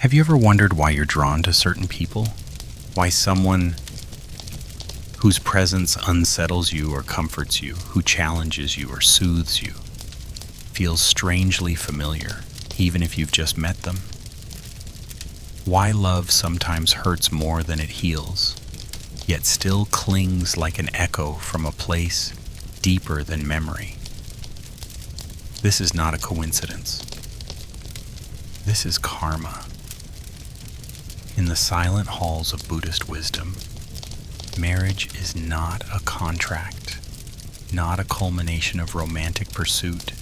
Have you ever wondered why you're drawn to certain people? Why someone whose presence unsettles you or comforts you, who challenges you or soothes you, feels strangely familiar, even if you've just met them? Why love sometimes hurts more than it heals, yet still clings like an echo from a place deeper than memory? This is not a coincidence. This is karma. In the silent halls of Buddhist wisdom, marriage is not a contract, not a culmination of romantic pursuit,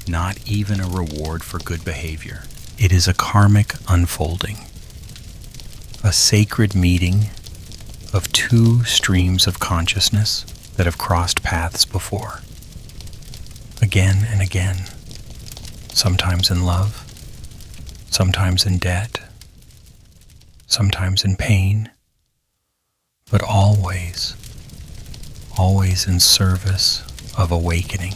not even a reward for good behavior. It is a karmic unfolding, a sacred meeting of two streams of consciousness that have crossed paths before, again and again, sometimes in love, sometimes in debt, sometimes in pain, but always in service of awakening.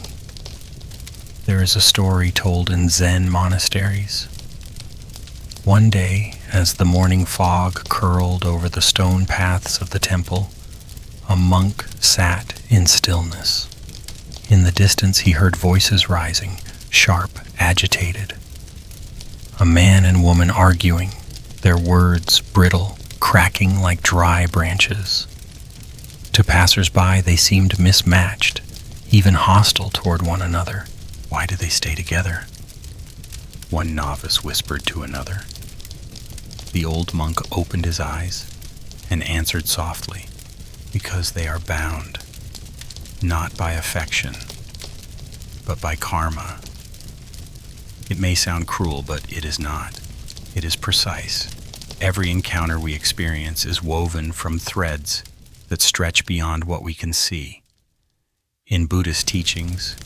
There is a story told in Zen monasteries. One day, as the morning fog curled over the stone paths of the temple, a monk sat in stillness. In the distance he heard voices rising, sharp, agitated. A man and woman arguing, their words brittle, cracking like dry branches. To passers-by, they seemed mismatched, even hostile toward one another. Why do they stay together? One novice whispered to another. The old monk opened his eyes and answered softly, because they are bound, not by affection, but by karma. It may sound cruel, but it is not. It is precise. Every encounter we experience is woven from threads that stretch beyond what we can see. In Buddhist teachings,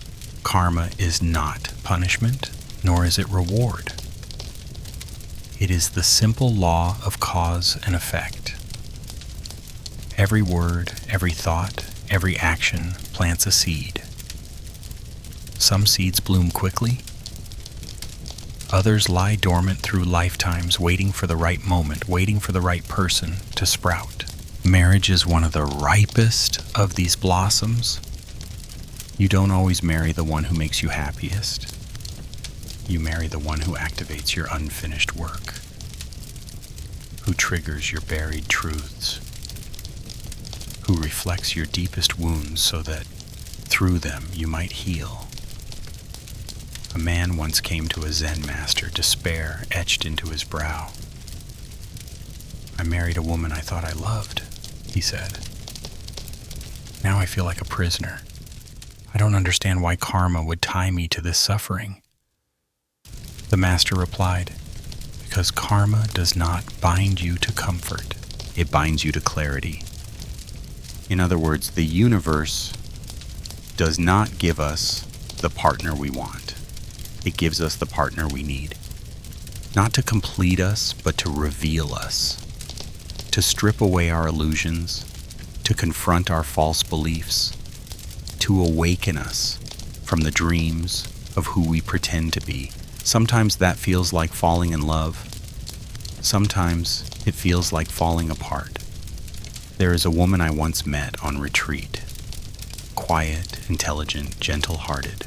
karma is not punishment, nor is it reward. It is the simple law of cause and effect. Every word, every thought, every action plants a seed. Some seeds bloom quickly. Others lie dormant through lifetimes, waiting for the right moment, waiting for the right person to sprout. Marriage is one of the ripest of these blossoms. You don't always marry the one who makes you happiest. You marry the one who activates your unfinished work, who triggers your buried truths, who reflects your deepest wounds so that through them you might heal. A man once came to a Zen master, despair etched into his brow. "I married a woman I thought I loved," he said. "Now I feel like a prisoner. I don't understand why karma would tie me to this suffering." The master replied, "Because karma does not bind you to comfort. It binds you to clarity." In other words, the universe does not give us the partner we want. It gives us the partner we need. Not to complete us, but to reveal us. To strip away our illusions, to confront our false beliefs, to awaken us from the dreams of who we pretend to be. Sometimes that feels like falling in love. Sometimes it feels like falling apart. There is a woman I once met on retreat. Quiet, intelligent, gentle-hearted.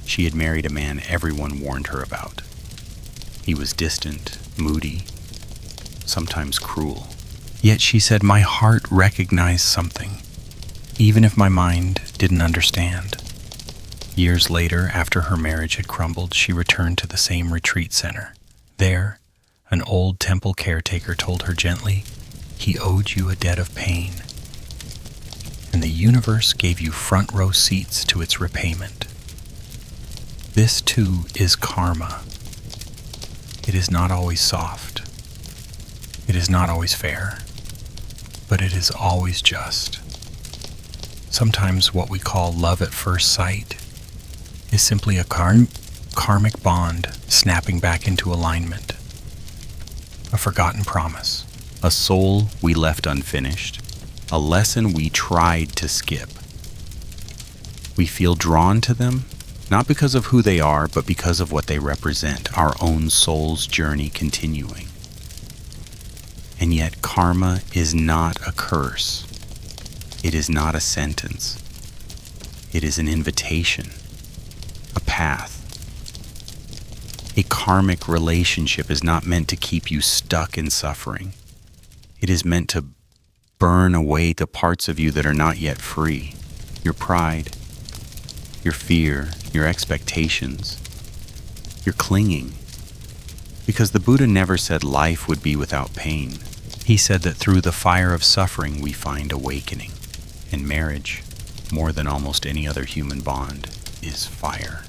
She had married a man everyone warned her about. He was distant, moody, sometimes cruel. Yet she said, "My heart recognized something, even if my mind didn't understand." Years later, after her marriage had crumbled, she returned to the same retreat center. There, an old temple caretaker told her gently, "He owed you a debt of pain, and the universe gave you front row seats to its repayment." This too is karma. It is not always soft. It is not always fair, but it is always just. Sometimes what we call love at first sight is simply a karmic bond snapping back into alignment. A forgotten promise. A soul we left unfinished. A lesson we tried to skip. We feel drawn to them, not because of who they are, but because of what they represent, our own soul's journey continuing. And yet karma is not a curse. It is not a sentence. It is an invitation, a path. A karmic relationship is not meant to keep you stuck in suffering. It is meant to burn away the parts of you that are not yet free. Your pride, your fear, your expectations, your clinging. Because the Buddha never said life would be without pain. He said that through the fire of suffering we find awakening. And marriage, more than almost any other human bond, is fire.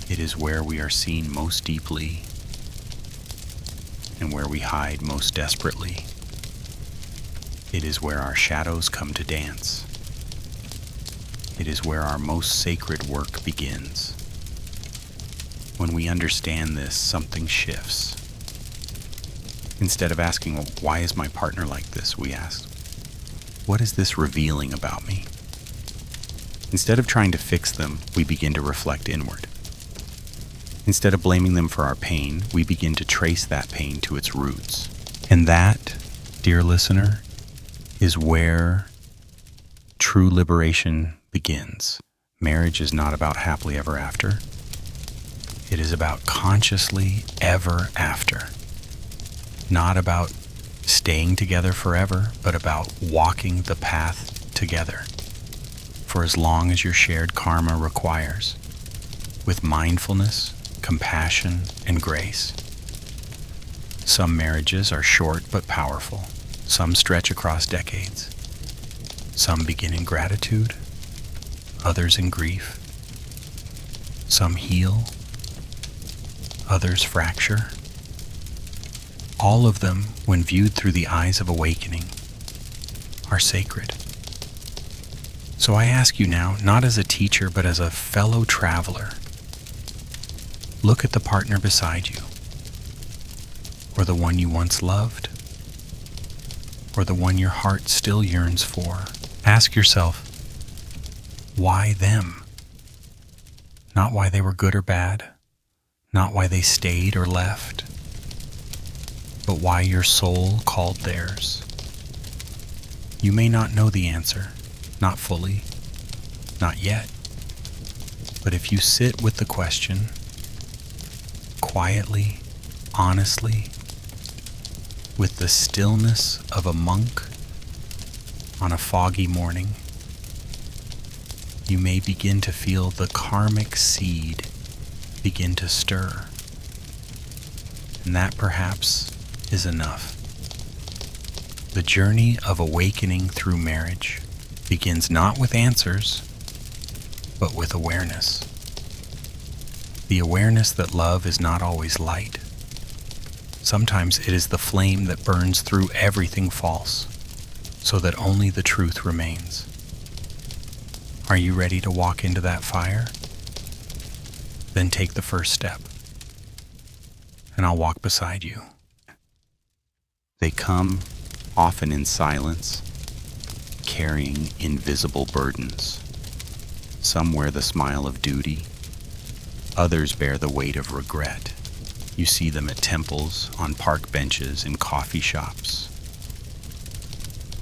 It is where we are seen most deeply and where we hide most desperately. It is where our shadows come to dance. It is where our most sacred work begins. When we understand this, something shifts. Instead of asking, well, why is my partner like this, we ask, what is this revealing about me? Instead of trying to fix them, we begin to reflect inward. Instead of blaming them for our pain, we begin to trace that pain to its roots. And that, dear listener, is where true liberation begins. Marriage is not about happily ever after. It is about consciously ever after. Not about staying together forever, but about walking the path together for as long as your shared karma requires, with mindfulness, compassion, and grace. Some marriages are short but powerful. Some stretch across decades. Some begin in gratitude, others in grief. Some heal, others fracture. All of them, when viewed through the eyes of awakening, are sacred. So I ask you now, not as a teacher, but as a fellow traveler, look at the partner beside you, or the one you once loved, or the one your heart still yearns for. Ask yourself, why them? Not why they were good or bad, not why they stayed or left, but why your soul called theirs. You may not know the answer, not fully, not yet, but if you sit with the question, quietly, honestly, with the stillness of a monk on a foggy morning, you may begin to feel the karmic seed begin to stir. And that perhaps is enough. The journey of awakening through marriage begins not with answers, but with awareness. The awareness that love is not always light. Sometimes it is the flame that burns through everything false, so that only the truth remains. Are you ready to walk into that fire? Then take the first step, and I'll walk beside you. They come, often in silence, carrying invisible burdens. Some wear the smile of duty, others bear the weight of regret. You see them at temples, on park benches, in coffee shops.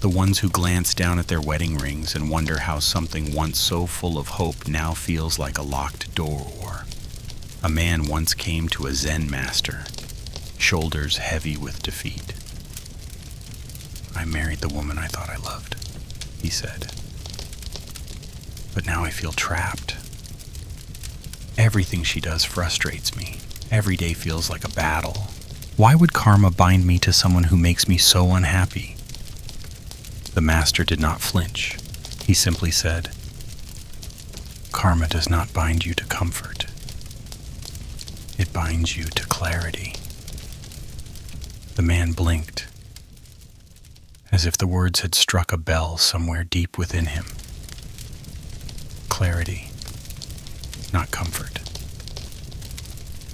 The ones who glance down at their wedding rings and wonder how something once so full of hope now feels like a locked door. A man once came to a Zen master, shoulders heavy with defeat. I married the woman I thought I loved, he said. But now I feel trapped. Everything she does frustrates me. Every day feels like a battle. Why would karma bind me to someone who makes me so unhappy? The master did not flinch. He simply said, karma does not bind you to comfort. It binds you to clarity. The man blinked, as if the words had struck a bell somewhere deep within him. Clarity, not comfort.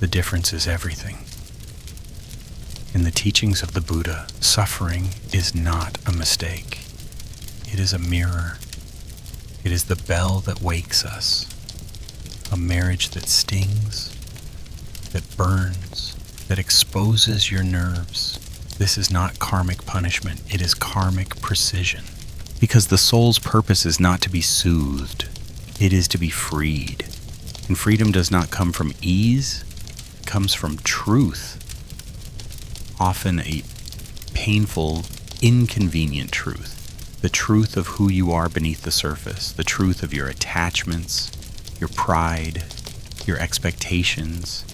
The difference is everything. In the teachings of the Buddha, suffering is not a mistake. It is a mirror. It is the bell that wakes us. a marriage that stings, that burns, that exposes your nerves. This is not karmic punishment, it is karmic precision. Because the soul's purpose is not to be soothed, it is to be freed. And freedom does not come from ease, it comes from truth. Often a painful, inconvenient truth. The truth of who you are beneath the surface, the truth of your attachments, your pride, your expectations,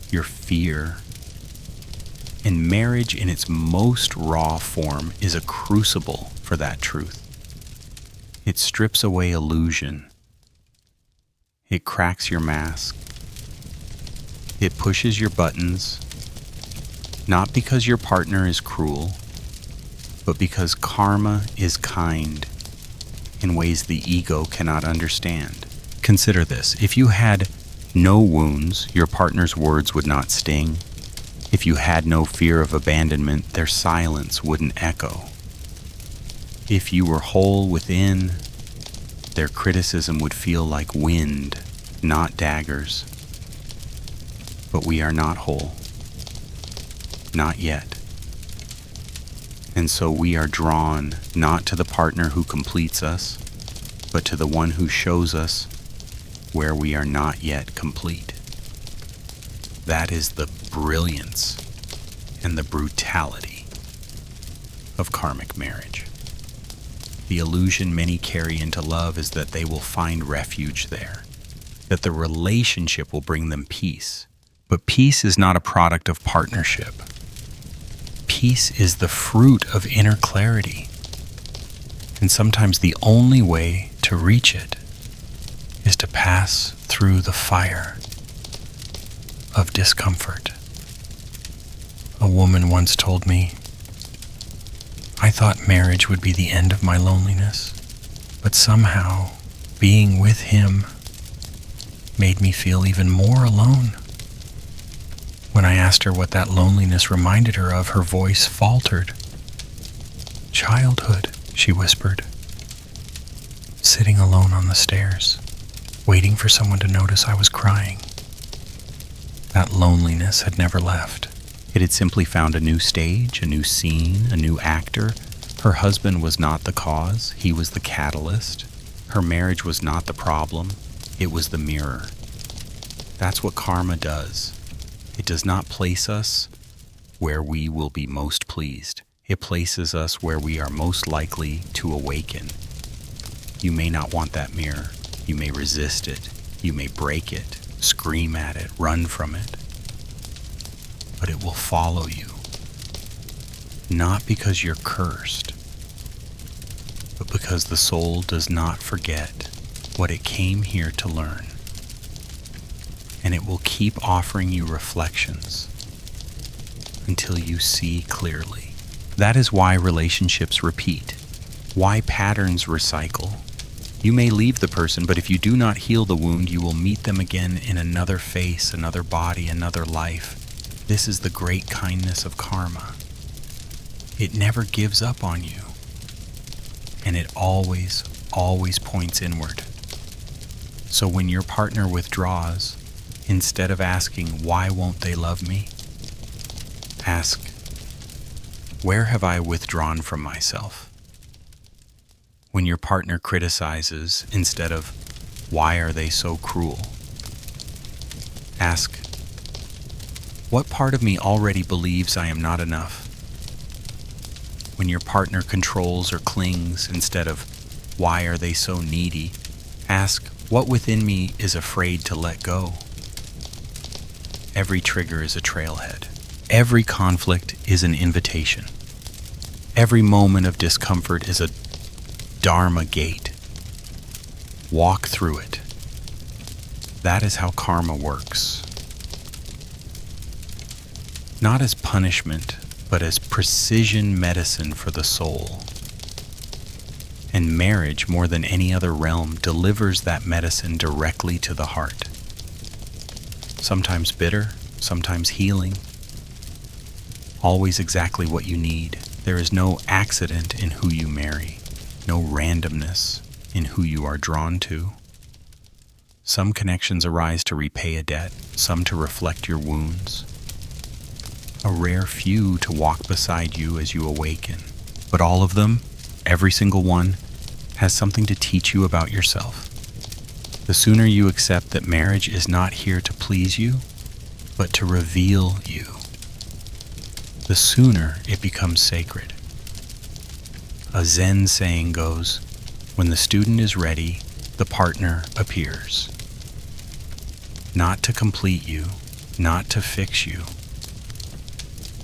your fear. And marriage in its most raw form is a crucible for that truth. It strips away illusion. It cracks your mask. It pushes your buttons, not because your partner is cruel, but because karma is kind in ways the ego cannot understand. Consider this. If you had no wounds, your partner's words would not sting. If you had no fear of abandonment, their silence wouldn't echo. If you were whole within, their criticism would feel like wind, not daggers. But we are not whole. Not yet. And so we are drawn not to the partner who completes us, but to the one who shows us where we are not yet complete. That is the brilliance and the brutality of karmic marriage. The illusion many carry into love is that they will find refuge there, that the relationship will bring them peace. But peace is not a product of partnership. Peace is the fruit of inner clarity. And sometimes the only way to reach it is to pass through the fire of discomfort. A woman once told me, I thought marriage would be the end of my loneliness, but somehow being with him made me feel even more alone. When I asked her what that loneliness reminded her of, her voice faltered. Childhood, she whispered. Sitting alone on the stairs, waiting for someone to notice I was crying. That loneliness had never left. It had simply found a new stage, a new scene, a new actor. Her husband was not the cause, he was the catalyst. Her marriage was not the problem, it was the mirror. That's what karma does. It does not place us where we will be most pleased. It places us where we are most likely to awaken. You may not want that mirror. You may resist it. You may break it, scream at it, run from it. But it will follow you. Not because you're cursed, but because the soul does not forget what it came here to learn. And it will keep offering you reflections until you see clearly. That is why relationships repeat, why patterns recycle. You may leave the person, but if you do not heal the wound, you will meet them again in another face, another body, another life. This is the great kindness of karma. It never gives up on you, and it always, always points inward. So when your partner withdraws, instead of asking, why won't they love me? Ask, where have I withdrawn from myself? When your partner criticizes, instead of, why are they so cruel? Ask, what part of me already believes I am not enough? When your partner controls or clings, instead of, why are they so needy? Ask, what within me is afraid to let go? Every trigger is a trailhead. Every conflict is an invitation. Every moment of discomfort is a Dharma gate. Walk through it. That is how karma works. Not as punishment, but as precision medicine for the soul. And marriage, more than any other realm, delivers that medicine directly to the heart. Sometimes bitter, sometimes healing. Always exactly what you need. There is no accident in who you marry, no randomness in who you are drawn to. Some connections arise to repay a debt, some to reflect your wounds. A rare few to walk beside you as you awaken. But all of them, every single one, has something to teach you about yourself. The sooner you accept that marriage is not here to please you, but to reveal you, the sooner it becomes sacred. A Zen saying goes, when the student is ready, the partner appears. Not to complete you, not to fix you,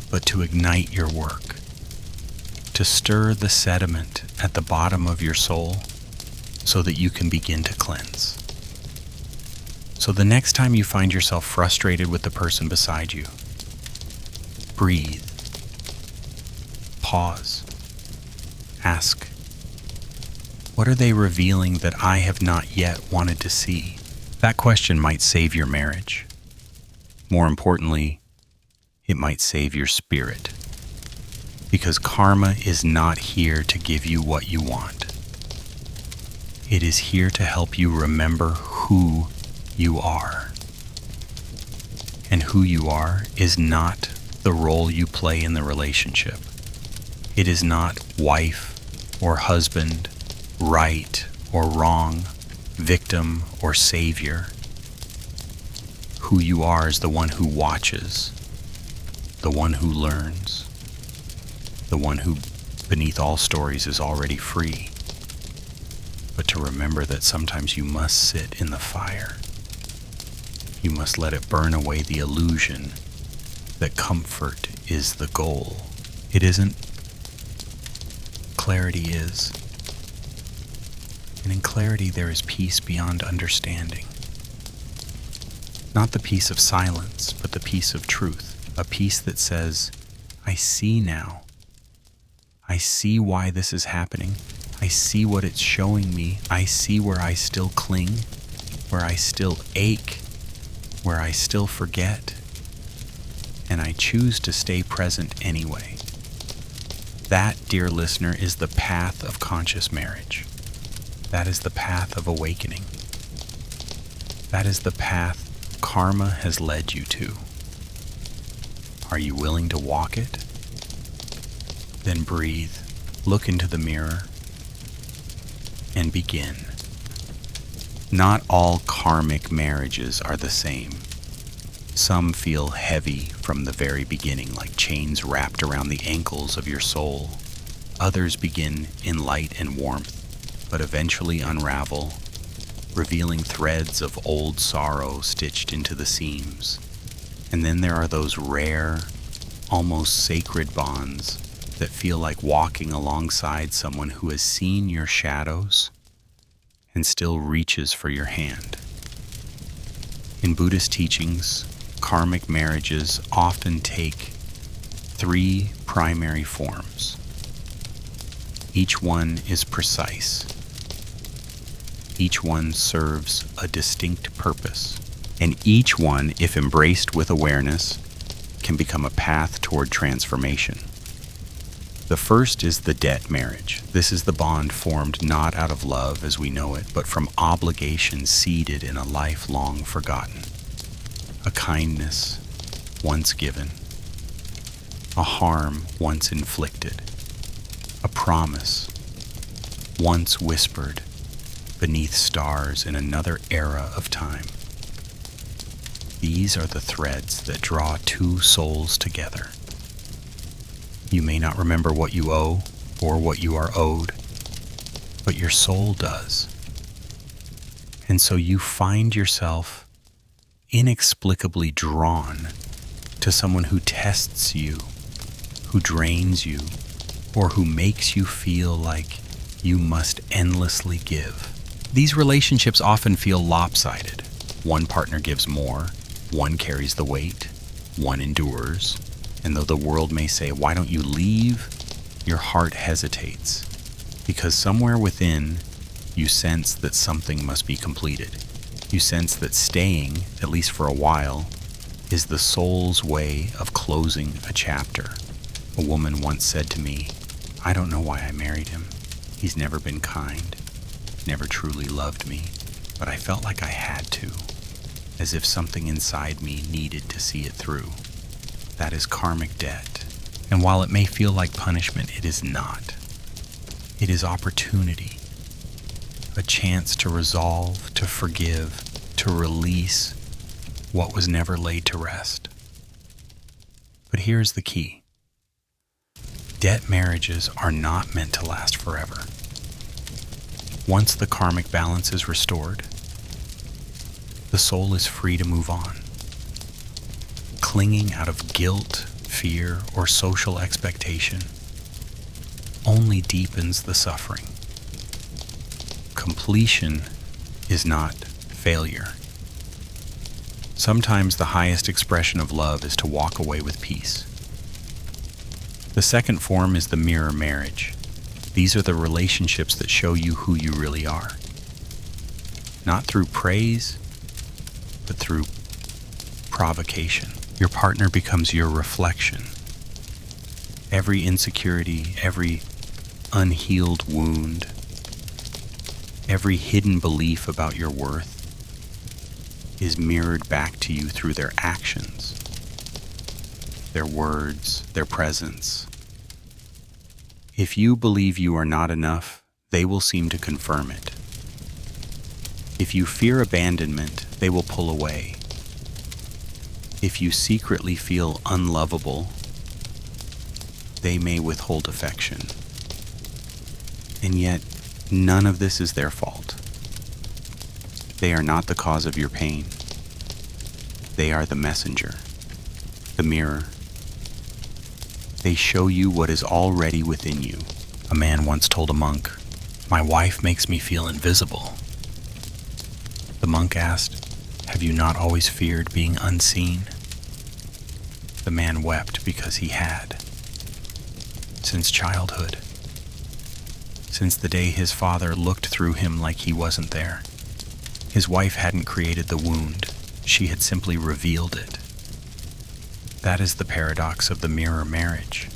but to ignite your work, to stir the sediment at the bottom of your soul so that you can begin to cleanse. So the next time you find yourself frustrated with the person beside you, breathe, pause, ask, what are they revealing that I have not yet wanted to see? That question might save your marriage. More importantly, it might save your spirit. Because karma is not here to give you what you want. It is here to help you remember who you are. And who you are is not the role you play in the relationship. It is not wife or husband, right or wrong, victim or savior. Who you are is the one who watches, the one who learns, the one who, beneath all stories, is already free. But to remember that sometimes you must sit in the fire. You must let it burn away the illusion that comfort is the goal. It isn't. Clarity is. And in clarity there is peace beyond understanding. Not the peace of silence, but the peace of truth. A peace that says, I see now. I see why this is happening. I see what it's showing me. I see where I still cling, where I still ache, where I still forget. And I choose to stay present anyway. That, dear listener, is the path of conscious marriage. That is the path of awakening. That is the path karma has led you to. Are you willing to walk it? Then breathe, look into the mirror, and begin. Not all karmic marriages are the same. Some feel heavy from the very beginning, like chains wrapped around the ankles of your soul. Others begin in light and warmth, but eventually unravel, revealing threads of old sorrow stitched into the seams. And then there are those rare, almost sacred bonds that feel like walking alongside someone who has seen your shadows and still reaches for your hand. In Buddhist teachings, karmic marriages often take 3 primary forms. Each one is precise. Each one serves a distinct purpose. And each one, if embraced with awareness, can become a path toward transformation. The first is the debt marriage. This is the bond formed not out of love as we know it, but from obligation seeded in a life long forgotten. A kindness once given, a harm once inflicted, a promise once whispered beneath stars in another era of time. These are the threads that draw 2 souls together. You may not remember what you owe or what you are owed, but your soul does. And so you find yourself inexplicably drawn to someone who tests you, who drains you, or who makes you feel like you must endlessly give. These relationships often feel lopsided. One partner gives more, one carries the weight, one endures. And though the world may say, why don't you leave? Your heart hesitates. Because somewhere within, you sense that something must be completed. You sense that staying, at least for a while, is the soul's way of closing a chapter. A woman once said to me, I don't know why I married him. He's never been kind, never truly loved me. but I felt like I had to, as if something inside me needed to see it through. That is karmic debt. And while it may feel like punishment, it is not. It is opportunity, a chance to resolve, to forgive, to release what was never laid to rest. But here's the key. Debt marriages are not meant to last forever. Once the karmic balance is restored, the soul is free to move on. Clinging out of guilt, fear, or social expectation only deepens the suffering. Completion is not failure. Sometimes the highest expression of love is to walk away with peace. The second form is the mirror marriage. These are the relationships that show you who you really are. Not through praise, but through provocation. Your partner becomes your reflection. Every insecurity, every unhealed wound, every hidden belief about your worth is mirrored back to you through their actions, their words, their presence. If you believe you are not enough, they will seem to confirm it. If you fear abandonment, they will pull away. If you secretly feel unlovable, they may withhold affection. And yet, none of this is their fault. They are not the cause of your pain. They are the messenger, the mirror. They show you what is already within you. A man once told a monk, "My wife makes me feel invisible." The monk asked, "Have you not always feared being unseen?" The man wept because he had. Since childhood. Since the day his father looked through him like he wasn't there. His wife hadn't created the wound, she had simply revealed it. That is the paradox of the mirror marriage.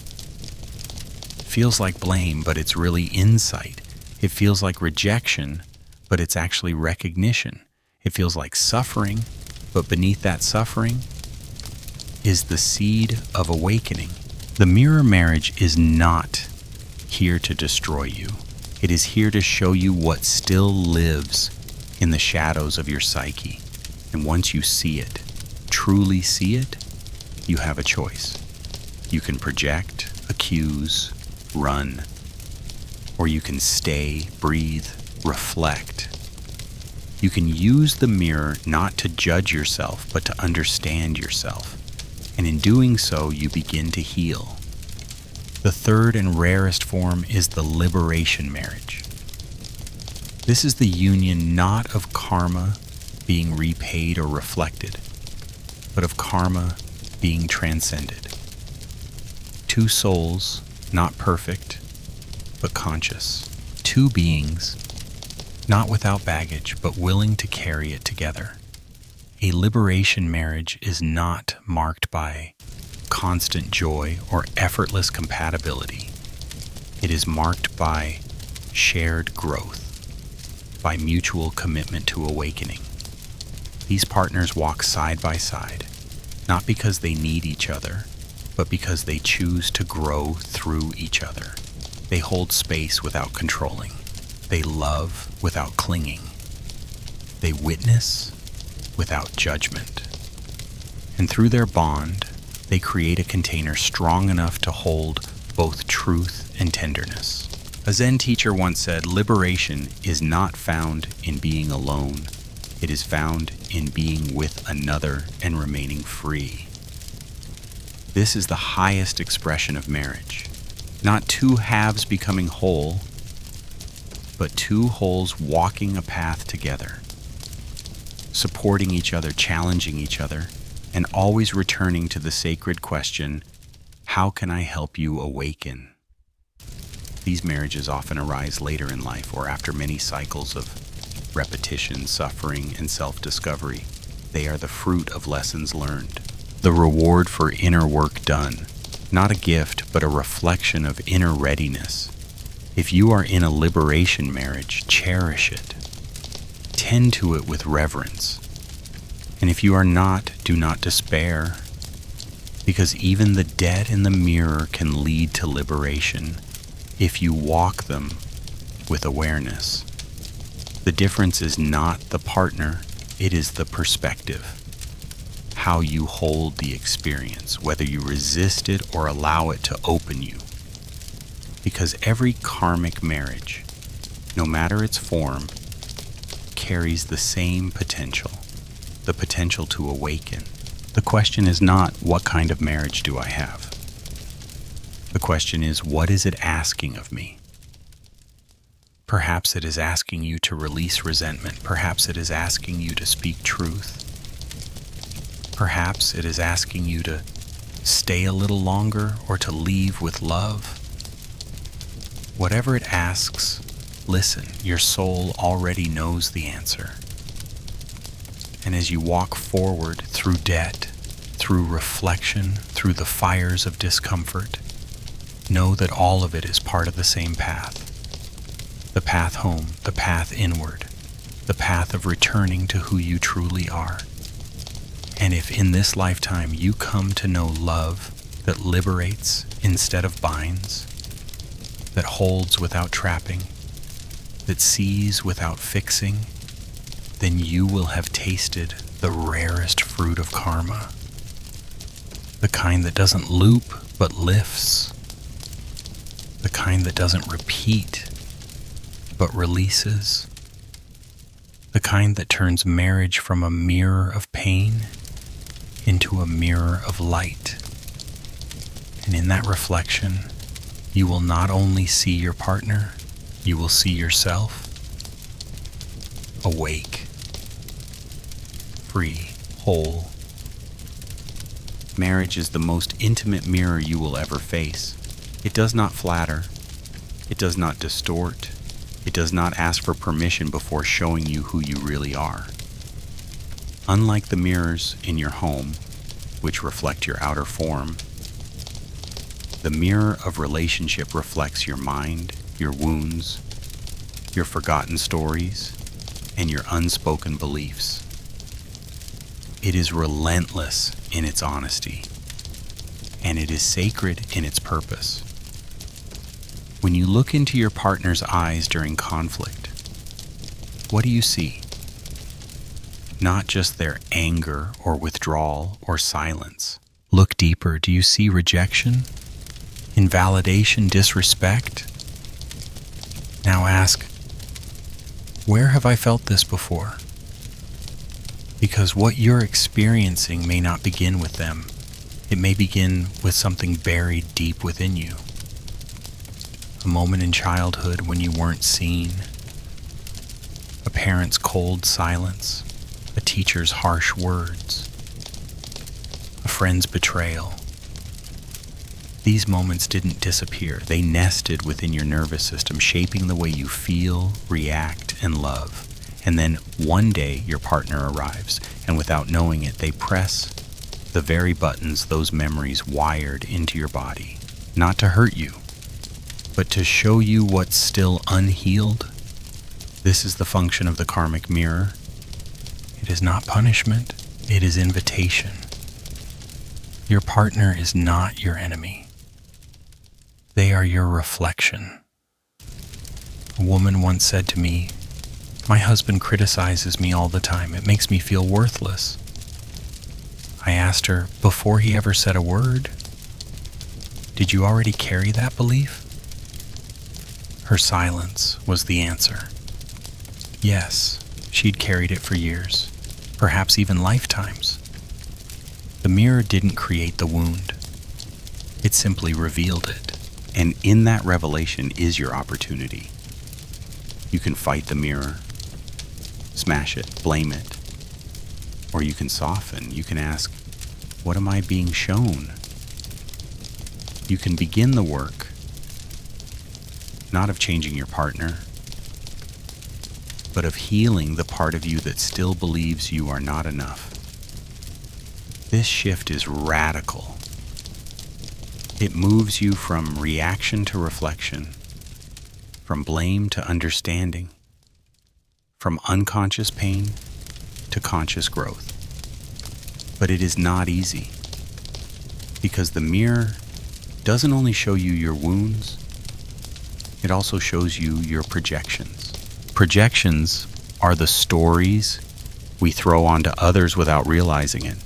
It feels like blame, but it's really insight. It feels like rejection, but it's actually recognition. It feels like suffering, but beneath that suffering is the seed of awakening. The mirror marriage is not here to destroy you. It is here to show you what still lives in the shadows of your psyche. And once you see it, truly see it, you have a choice. You can project, accuse, run, or you can stay, breathe, reflect. You can use the mirror not to judge yourself, but to understand yourself. And in doing so, you begin to heal. The third and rarest form is the liberation marriage. This is the union not of karma being repaid or reflected, but of karma being transcended. Two souls, not perfect, but conscious. Two beings, not without baggage, but willing to carry it together. A liberation marriage is not marked by constant joy or effortless compatibility. It is marked by shared growth, by mutual commitment to awakening. These partners walk side by side, not because they need each other, but because they choose to grow through each other. They hold space without controlling. They love without clinging. They witness without judgment. And through their bond, they create a container strong enough to hold both truth and tenderness. A Zen teacher once said, "Liberation is not found in being alone. It is found in being with another and remaining free." This is the highest expression of marriage. Not two halves becoming whole, but two wholes walking a path together, supporting each other, challenging each other, and always returning to the sacred question, how can I help you awaken? These marriages often arise later in life or after many cycles of repetition, suffering, and self-discovery. They are the fruit of lessons learned, the reward for inner work done, not a gift, but a reflection of inner readiness. If you are in a liberation marriage, cherish it. tend to it with reverence. And if you are not, do not despair, because even the dead in the mirror can lead to liberation if you walk them with awareness. The difference is not the partner, it is the perspective. How you hold the experience, whether you resist it or allow it to open you. Because every karmic marriage, no matter its form, carries the same potential, the potential to awaken. The question is not, what kind of marriage do I have? The question is, what is it asking of me? Perhaps it is asking you to release resentment. Perhaps it is asking you to speak truth. Perhaps it is asking you to stay a little longer or to leave with love. Whatever it asks, listen. Your soul already knows the answer. And as you walk forward through debt, through reflection, through the fires of discomfort, know that all of it is part of the same path. The path home, the path inward, the path of returning to who you truly are. And if in this lifetime you come to know love that liberates instead of binds, that holds without trapping, that sees without fixing, then you will have tasted the rarest fruit of karma, the kind that doesn't loop but lifts, the kind that doesn't repeat but releases, the kind that turns marriage from a mirror of pain into a mirror of light. And in that reflection, you will not only see your partner, you will see yourself awake, free, whole. Marriage is the most intimate mirror you will ever face. It does not flatter. It does not distort. It does not ask for permission before showing you who you really are. Unlike the mirrors in your home, which reflect your outer form, the mirror of relationship reflects your mind, your wounds, your forgotten stories, and your unspoken beliefs. It is relentless in its honesty, and it is sacred in its purpose. When you look into your partner's eyes during conflict, what do you see? Not just their anger or withdrawal or silence. Look deeper. Do you see rejection, invalidation, disrespect? Now ask, where have I felt this before? Because what you're experiencing may not begin with them. It may begin with something buried deep within you. A moment in childhood when you weren't seen. A parent's cold silence. A teacher's harsh words. A friend's betrayal. These moments didn't disappear. They nested within your nervous system, shaping the way you feel, react, and love. And then one day your partner arrives, and without knowing it, they press the very buttons those memories wired into your body. Not to hurt you, but to show you what's still unhealed. This is the function of the karmic mirror. It is not punishment, it is invitation. Your partner is not your enemy. They are your reflection. A woman once said to me, "My husband criticizes me all the time. It makes me feel worthless." I asked her, before he ever said a word, "Did you already carry that belief?" Her silence was the answer. Yes, she'd carried it for years, perhaps even lifetimes. The mirror didn't create the wound. It simply revealed it. And in that revelation is your opportunity. You can fight the mirror, smash it, blame it, or you can soften. You can ask, what am I being shown? You can begin the work, not of changing your partner, but of healing the part of you that still believes you are not enough. This shift is radical. It moves you from reaction to reflection, from blame to understanding, from unconscious pain to conscious growth. But it is not easy, because the mirror doesn't only show you your wounds, it also shows you your projections. Projections are the stories we throw onto others without realizing it.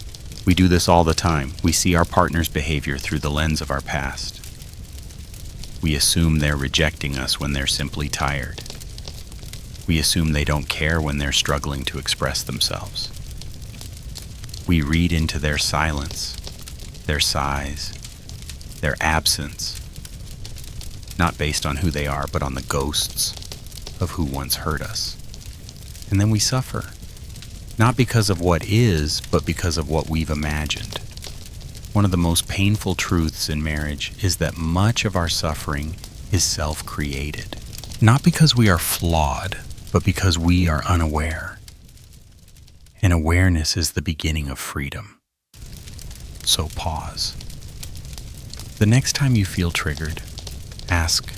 We do this all the time. We see our partner's behavior through the lens of our past. We assume they're rejecting us when they're simply tired. We assume they don't care when they're struggling to express themselves. We read into their silence, their sighs, their absence, not based on who they are, but on the ghosts of who once hurt us. And then we suffer, not because of what is, but because of what we've imagined. One of the most painful truths in marriage is that much of our suffering is self-created. Not because we are flawed, but because we are unaware. And awareness is the beginning of freedom. So pause. The next time you feel triggered, ask,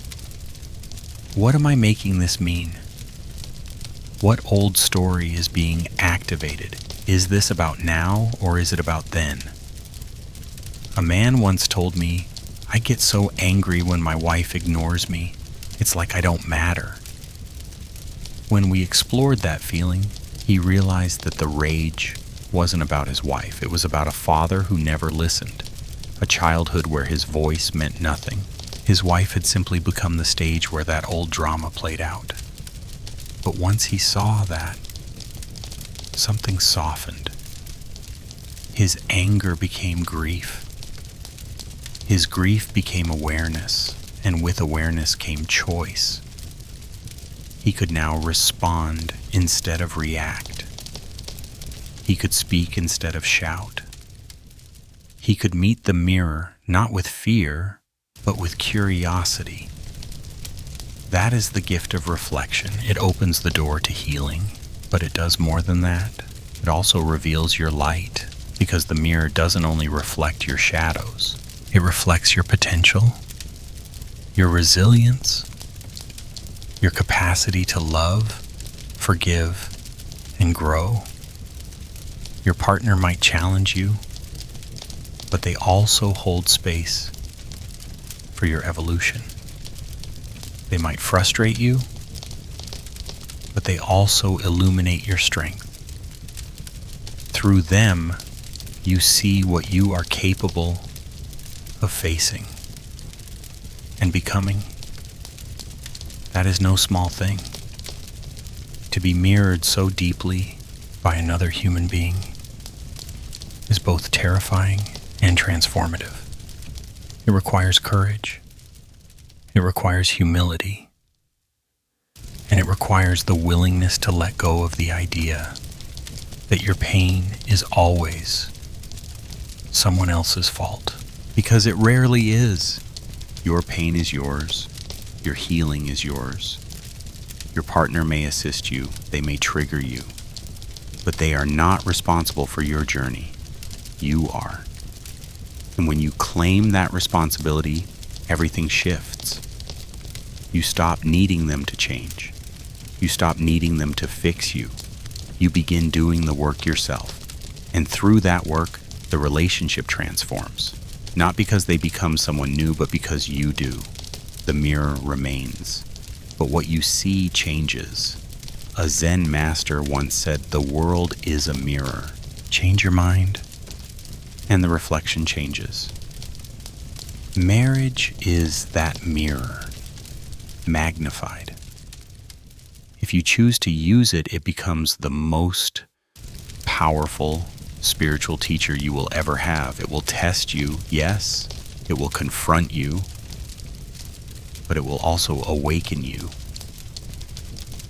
what am I making this mean? What old story is being activated? Is this about now or is it about then? A man once told me, I get so angry when my wife ignores me. It's like I don't matter. When we explored that feeling, he realized that the rage wasn't about his wife. It was about a father who never listened, a childhood where his voice meant nothing. His wife had simply become the stage where that old drama played out. But once he saw that, something softened. His anger became grief. His grief became awareness, and with awareness came choice. He could now respond instead of react. He could speak instead of shout. He could meet the mirror not with fear, but with curiosity. That is the gift of reflection. It opens the door to healing, but it does more than that. It also reveals your light, because the mirror doesn't only reflect your shadows, it reflects your potential, your resilience, your capacity to love, forgive, and grow. Your partner might challenge you, but they also hold space for your evolution. They might frustrate you, but they also illuminate your strength. Through them, you see what you are capable of facing and becoming. That is no small thing. To be mirrored so deeply by another human being is both terrifying and transformative. It requires courage. It requires humility. And it requires the willingness to let go of the idea that your pain is always someone else's fault. Because it rarely is. Your pain is yours. Your healing is yours. Your partner may assist you. They may trigger you. But they are not responsible for your journey. You are. And when you claim that responsibility, everything shifts. You stop needing them to change. You stop needing them to fix you. You begin doing the work yourself. And through that work, the relationship transforms. Not because they become someone new, but because you do. The mirror remains. But what you see changes. A Zen master once said, the world is a mirror. Change your mind, and the reflection changes. Marriage is that mirror, magnified. If you choose to use it, it becomes the most powerful spiritual teacher you will ever have. It will test you, yes. It will confront you, but it will also awaken you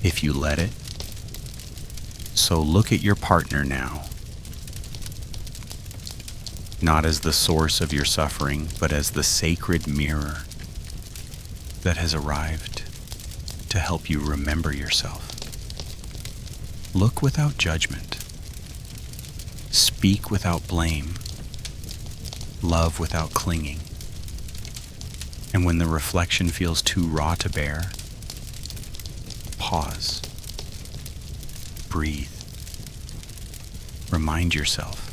if you let it. So look at your partner now, not as the source of your suffering, but as the sacred mirror that has arrived to help you remember yourself. Look without judgment. Speak without blame. Love without clinging. And when the reflection feels too raw to bear, pause. breathe. Remind yourself,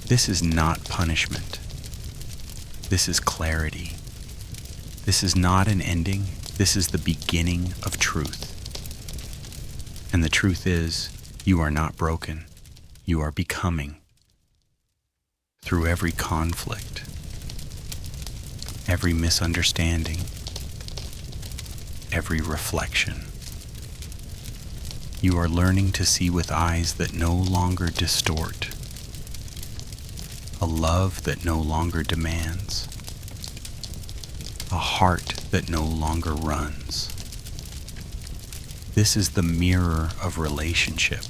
this is not punishment. This is clarity. This is not an ending. This is the beginning of truth. And the truth is, you are not broken. You are becoming. Through every conflict, every misunderstanding, every reflection, you are learning to see with eyes that no longer distort, a love that no longer demands, a heart that no longer runs. This is the mirror of relationship.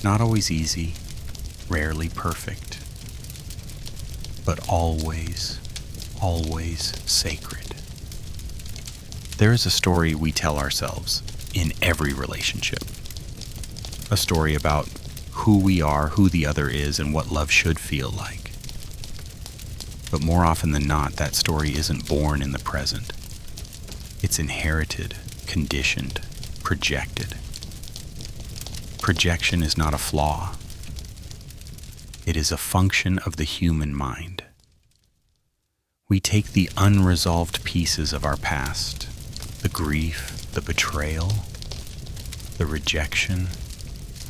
Not always easy, rarely perfect, but always, always sacred. There is a story we tell ourselves in every relationship. A story about who we are, who the other is, and what love should feel like. But more often than not, that story isn't born in the present. It's inherited, conditioned, projected. Projection is not a flaw. It is a function of the human mind. We take the unresolved pieces of our past, the grief, the betrayal, the rejection,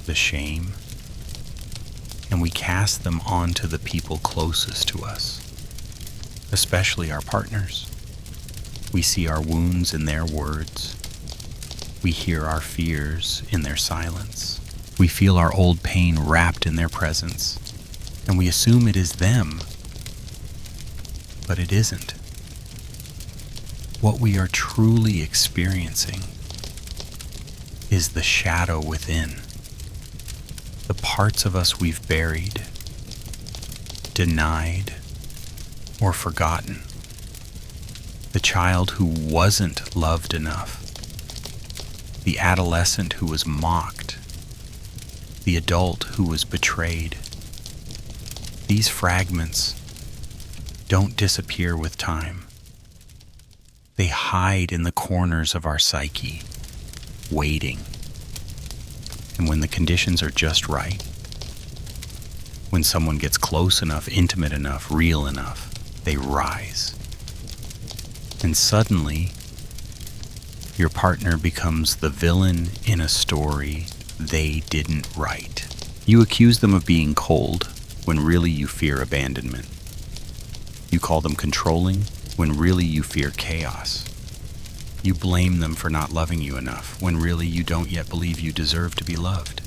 the shame, and we cast them onto the people closest to us, especially our partners. We see our wounds in their words. We hear our fears in their silence. We feel our old pain wrapped in their presence, and we assume it is them, but it isn't. What we are truly experiencing is the shadow within, the parts of us we've buried, denied, or forgotten. The child who wasn't loved enough, the adolescent who was mocked, the adult who was betrayed. These fragments don't disappear with time. They hide in the corners of our psyche, waiting. And when the conditions are just right, when someone gets close enough, intimate enough, real enough, they rise. And suddenly, your partner becomes the villain in a story they didn't write. You accuse them of being cold when really you fear abandonment. You call them controlling when really you fear chaos. You blame them for not loving you enough when really you don't yet believe you deserve to be loved.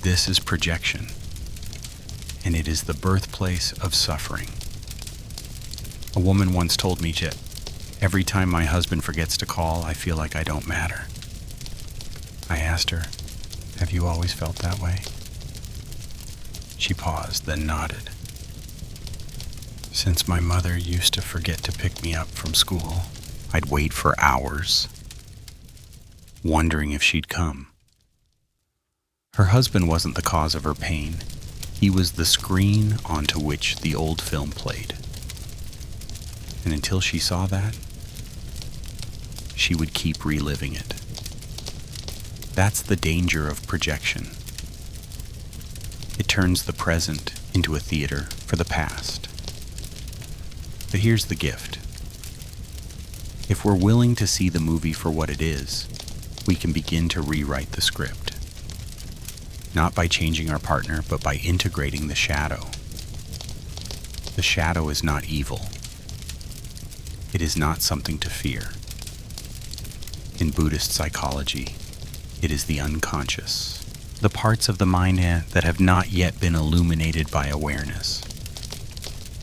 This is projection, and it is the birthplace of suffering. A woman once told me that every time my husband forgets to call, I feel like I don't matter. I asked her, "Have you always felt that way?" She paused, then nodded. "Since my mother used to forget to pick me up from school, I'd wait for hours, wondering if she'd come." Her husband wasn't the cause of her pain. He was the screen onto which the old film played. And until she saw that, she would keep reliving it. That's the danger of projection. It turns the present into a theater for the past. But here's the gift. If we're willing to see the movie for what it is, we can begin to rewrite the script. Not by changing our partner, but by integrating the shadow. The shadow is not evil. It is not something to fear. In Buddhist psychology, it is the unconscious, the parts of the mind that have not yet been illuminated by awareness.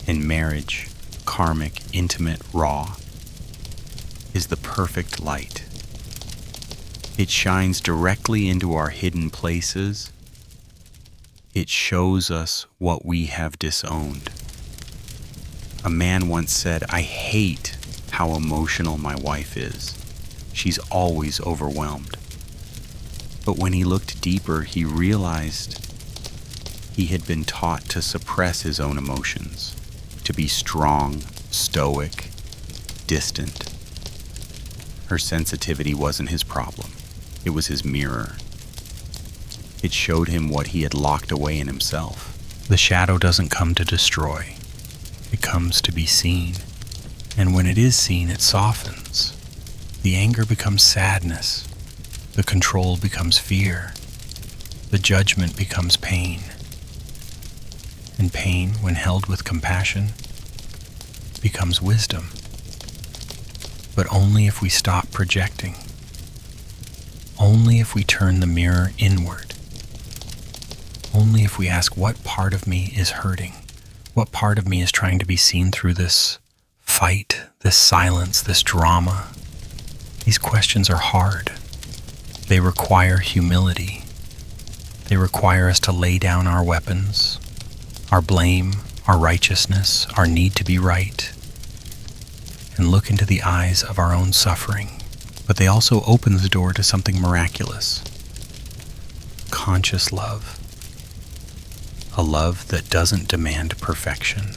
In marriage, karmic, intimate, raw, is the perfect light. It shines directly into our hidden places. It shows us what we have disowned. A man once said, "I hate how emotional my wife is. She's always overwhelmed." But when he looked deeper, he realized he had been taught to suppress his own emotions, to be strong, stoic, distant. Her sensitivity wasn't his problem. It was his mirror. It showed him what he had locked away in himself. The shadow doesn't come to destroy. It comes to be seen. And when it is seen, it softens. The anger becomes sadness. The control becomes fear. The judgment becomes pain. And pain, when held with compassion, becomes wisdom. But only if we stop projecting. Only if we turn the mirror inward. Only if we ask, what part of me is hurting? What part of me is trying to be seen through this fight, this silence, this drama? These questions are hard. They require humility. They require us to lay down our weapons, our blame, our righteousness, our need to be right, and look into the eyes of our own suffering. But they also open the door to something miraculous. Conscious love. A love that doesn't demand perfection.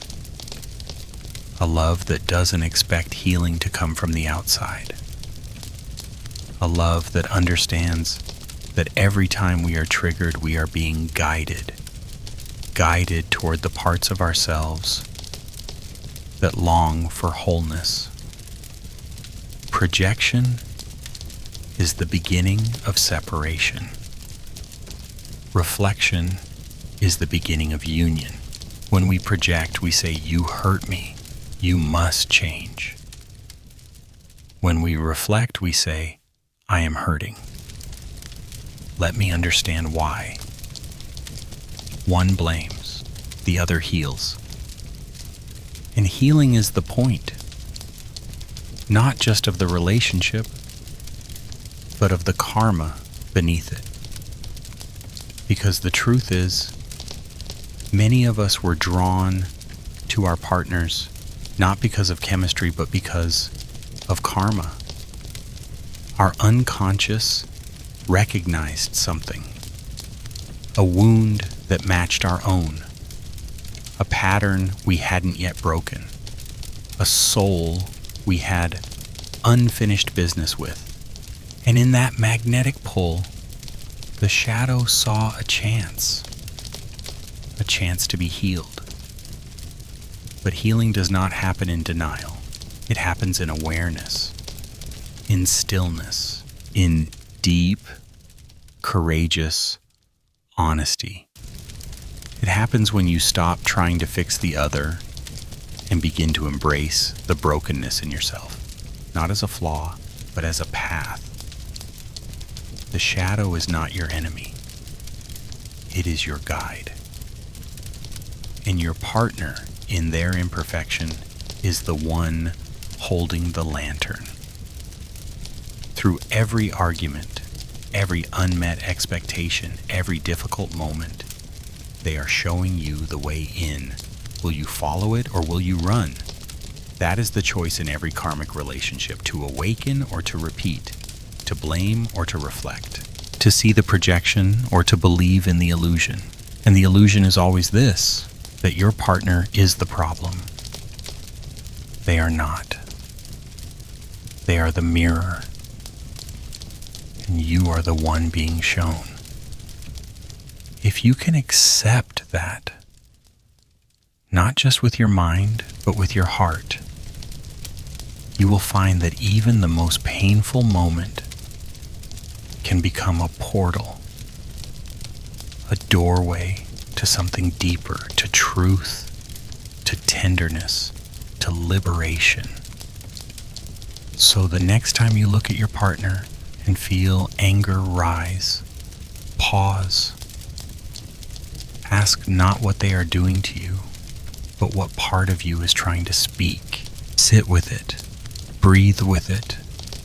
A love that doesn't expect healing to come from the outside. A love that understands that every time we are triggered, we are being guided toward the parts of ourselves that long for wholeness. Projection is the beginning of separation. Reflection is the beginning of union. When we project, we say, "You hurt me. You must change." When we reflect, we say, "I am hurting. Let me understand why." One blames, the other heals. And healing is the point, not just of the relationship, but of the karma beneath it. Because the truth is, many of us were drawn to our partners not because of chemistry, but because of karma. Our unconscious recognized something, a wound that matched our own, a pattern we hadn't yet broken, a soul we had unfinished business with. And in that magnetic pull, the shadow saw a chance to be healed. But healing does not happen in denial. It happens in awareness, in stillness, in deep, courageous honesty. It happens when you stop trying to fix the other and begin to embrace the brokenness in yourself, not as a flaw, but as a path. The shadow is not your enemy. It is your guide. And your partner, in their imperfection, is the one holding the lantern. Through every argument, every unmet expectation, every difficult moment, they are showing you the way in. Will you follow it or will you run? That is the choice in every karmic relationship, to awaken or to repeat, to blame or to reflect, to see the projection or to believe in the illusion. And the illusion is always this, that your partner is the problem. They are not. They are the mirror, and you are the one being shown. If you can accept that, not just with your mind, but with your heart, you will find that even the most painful moment can become a portal, a doorway to something deeper, to truth, to tenderness, to liberation. So the next time you look at your partner and feel anger rise, pause. Ask not what they are doing to you, but what part of you is trying to speak. Sit with it. Breathe with it.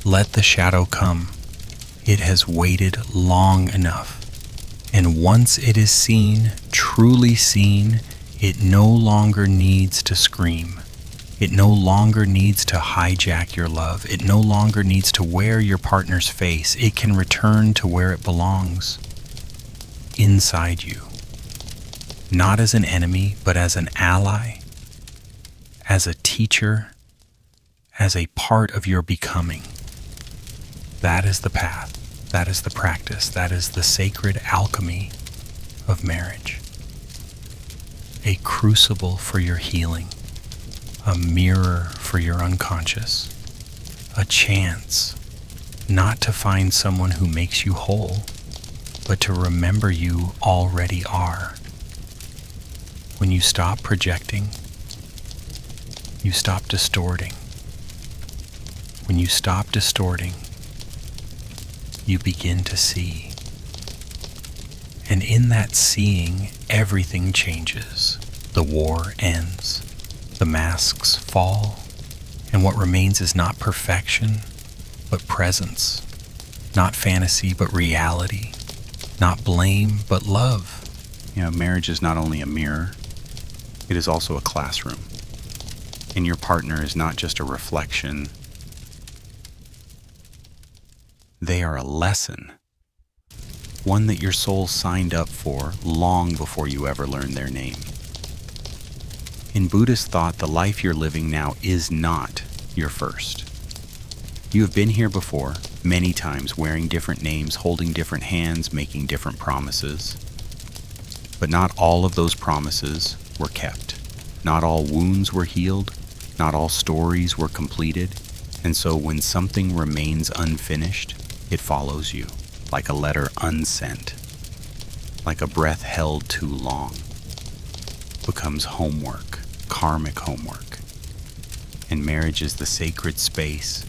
Let the shadow come. It has waited long enough. And once it is seen, truly seen, it no longer needs to scream. It no longer needs to hijack your love. It no longer needs to wear your partner's face. It can return to where it belongs, inside you. Not as an enemy, but as an ally, as a teacher, as a part of your becoming. That is the path. That is the practice. That is the sacred alchemy of marriage. A crucible for your healing, a mirror for your unconscious, a chance not to find someone who makes you whole, but to remember you already are. When you stop projecting, you stop distorting. When you stop distorting, you begin to see. And in that seeing, everything changes. The war ends, the masks fall, and what remains is not perfection, but presence, not fantasy, but reality, not blame, but love. Marriage is not only a mirror, it is also a classroom. And your partner is not just a reflection, they are a lesson. One that your soul signed up for long before you ever learned their name. In Buddhist thought, the life you're living now is not your first. You have been here before, many times, wearing different names, holding different hands, making different promises. But not all of those promises were kept. Not all wounds were healed. Not all stories were completed. And so when something remains unfinished, it follows you, like a letter unsent, like a breath held too long, becomes homework, karmic homework. And marriage is the sacred space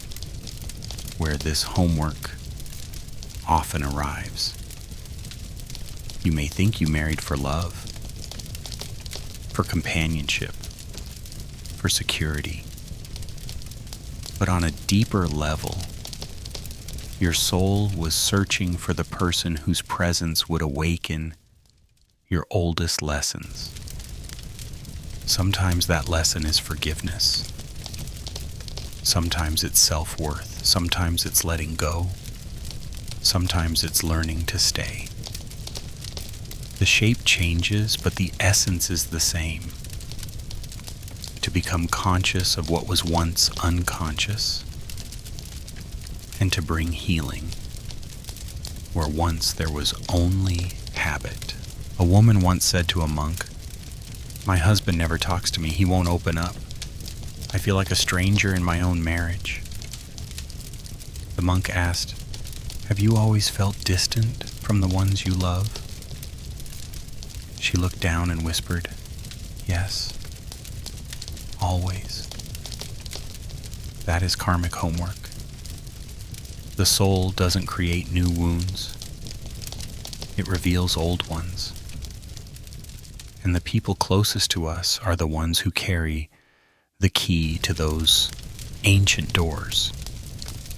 where this homework often arrives. You may think you married for love, for companionship, for security, but on a deeper level, your soul was searching for the person whose presence would awaken your oldest lessons. Sometimes that lesson is forgiveness. Sometimes it's self-worth. Sometimes it's letting go. Sometimes it's learning to stay. The shape changes, but the essence is the same. To become conscious of what was once unconscious, and to bring healing where once there was only habit. A woman once said to a monk, "My husband never talks to me. He won't open up. I feel like a stranger in my own marriage." The monk asked, "Have you always felt distant from the ones you love?" She looked down and whispered, "Yes, always." That is karmic homework. The soul doesn't create new wounds. It reveals old ones. And the people closest to us are the ones who carry the key to those ancient doors.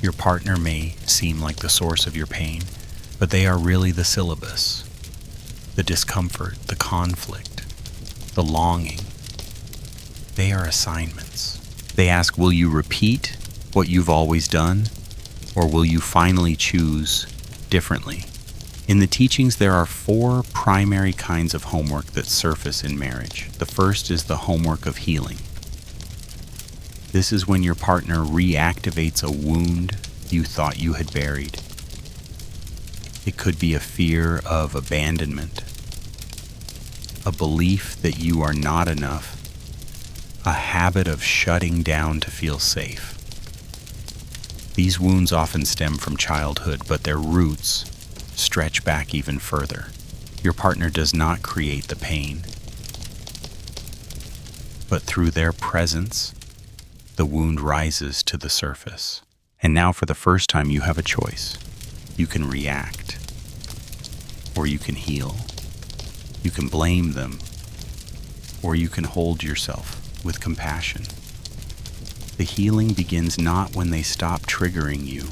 Your partner may seem like the source of your pain, but they are really the syllabus, the discomfort, the conflict, the longing. They are assignments. They ask, will you repeat what you've always done? Or will you finally choose differently? In the teachings, there are 4 primary kinds of homework that surface in marriage. The first is the homework of healing. This is when your partner reactivates a wound you thought you had buried. It could be a fear of abandonment, a belief that you are not enough, a habit of shutting down to feel safe. These wounds often stem from childhood, but their roots stretch back even further. Your partner does not create the pain, but through their presence, the wound rises to the surface. And now for the first time, you have a choice. You can react, or you can heal. You can blame them, or you can hold yourself with compassion. The healing begins not when they stop triggering you,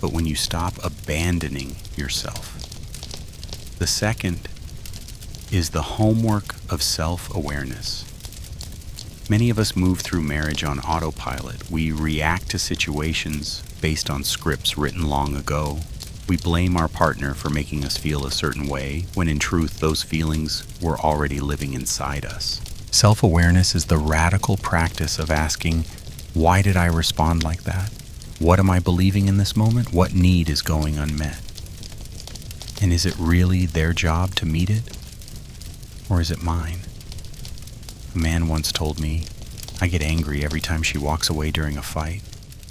but when you stop abandoning yourself. The second is the homework of self-awareness. Many of us move through marriage on autopilot. We react to situations based on scripts written long ago. We blame our partner for making us feel a certain way, when in truth those feelings were already living inside us. Self-awareness is the radical practice of asking, why did I respond like that? What am I believing in this moment? What need is going unmet? And is it really their job to meet it? Or is it mine? A man once told me, I get angry every time she walks away during a fight.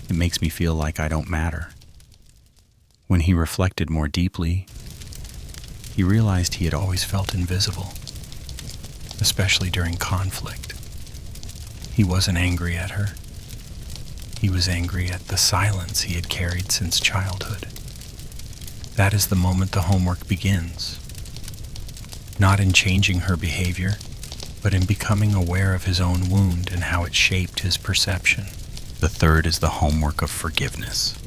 It makes me feel like I don't matter. When he reflected more deeply, he realized he had always felt invisible, especially during conflict. He wasn't angry at her. He was angry at the silence he had carried since childhood. That is the moment the homework begins. Not in changing her behavior, but in becoming aware of his own wound and how it shaped his perception. The third is the homework of forgiveness.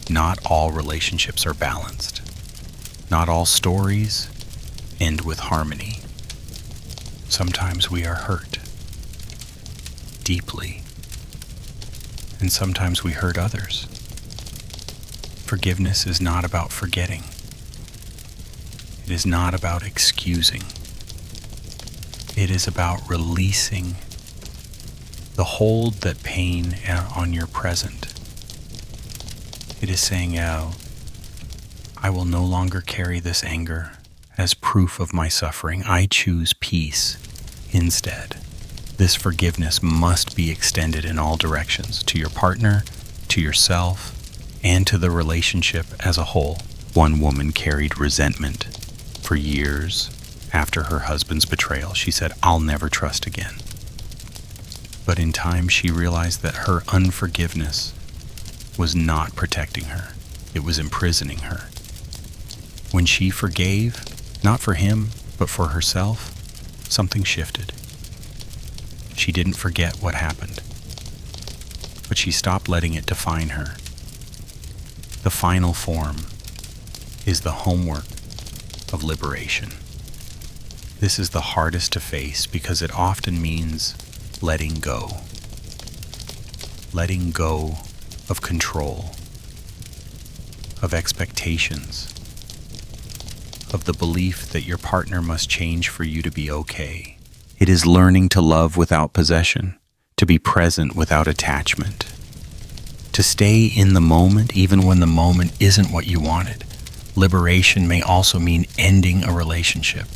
Not all relationships are balanced. Not all stories end with harmony. Sometimes we are hurt deeply, and sometimes we hurt others. Forgiveness is not about forgetting. It is not about excusing. It is about releasing the hold that pain on your present. It is saying, I will no longer carry this anger as proof of my suffering. I choose peace instead. This forgiveness must be extended in all directions, to your partner, to yourself, and to the relationship as a whole. One woman carried resentment for years after her husband's betrayal. She said, I'll never trust again. But in time, she realized that her unforgiveness was not protecting her. It was imprisoning her. When she forgave, not for him, but for herself, something shifted. She didn't forget what happened, but she stopped letting it define her. The final form is the homework of liberation. This is the hardest to face because it often means letting go. Letting go of control, of expectations, of the belief that your partner must change for you to be okay. It is learning to love without possession, to be present without attachment, to stay in the moment even when the moment isn't what you wanted. Liberation may also mean ending a relationship,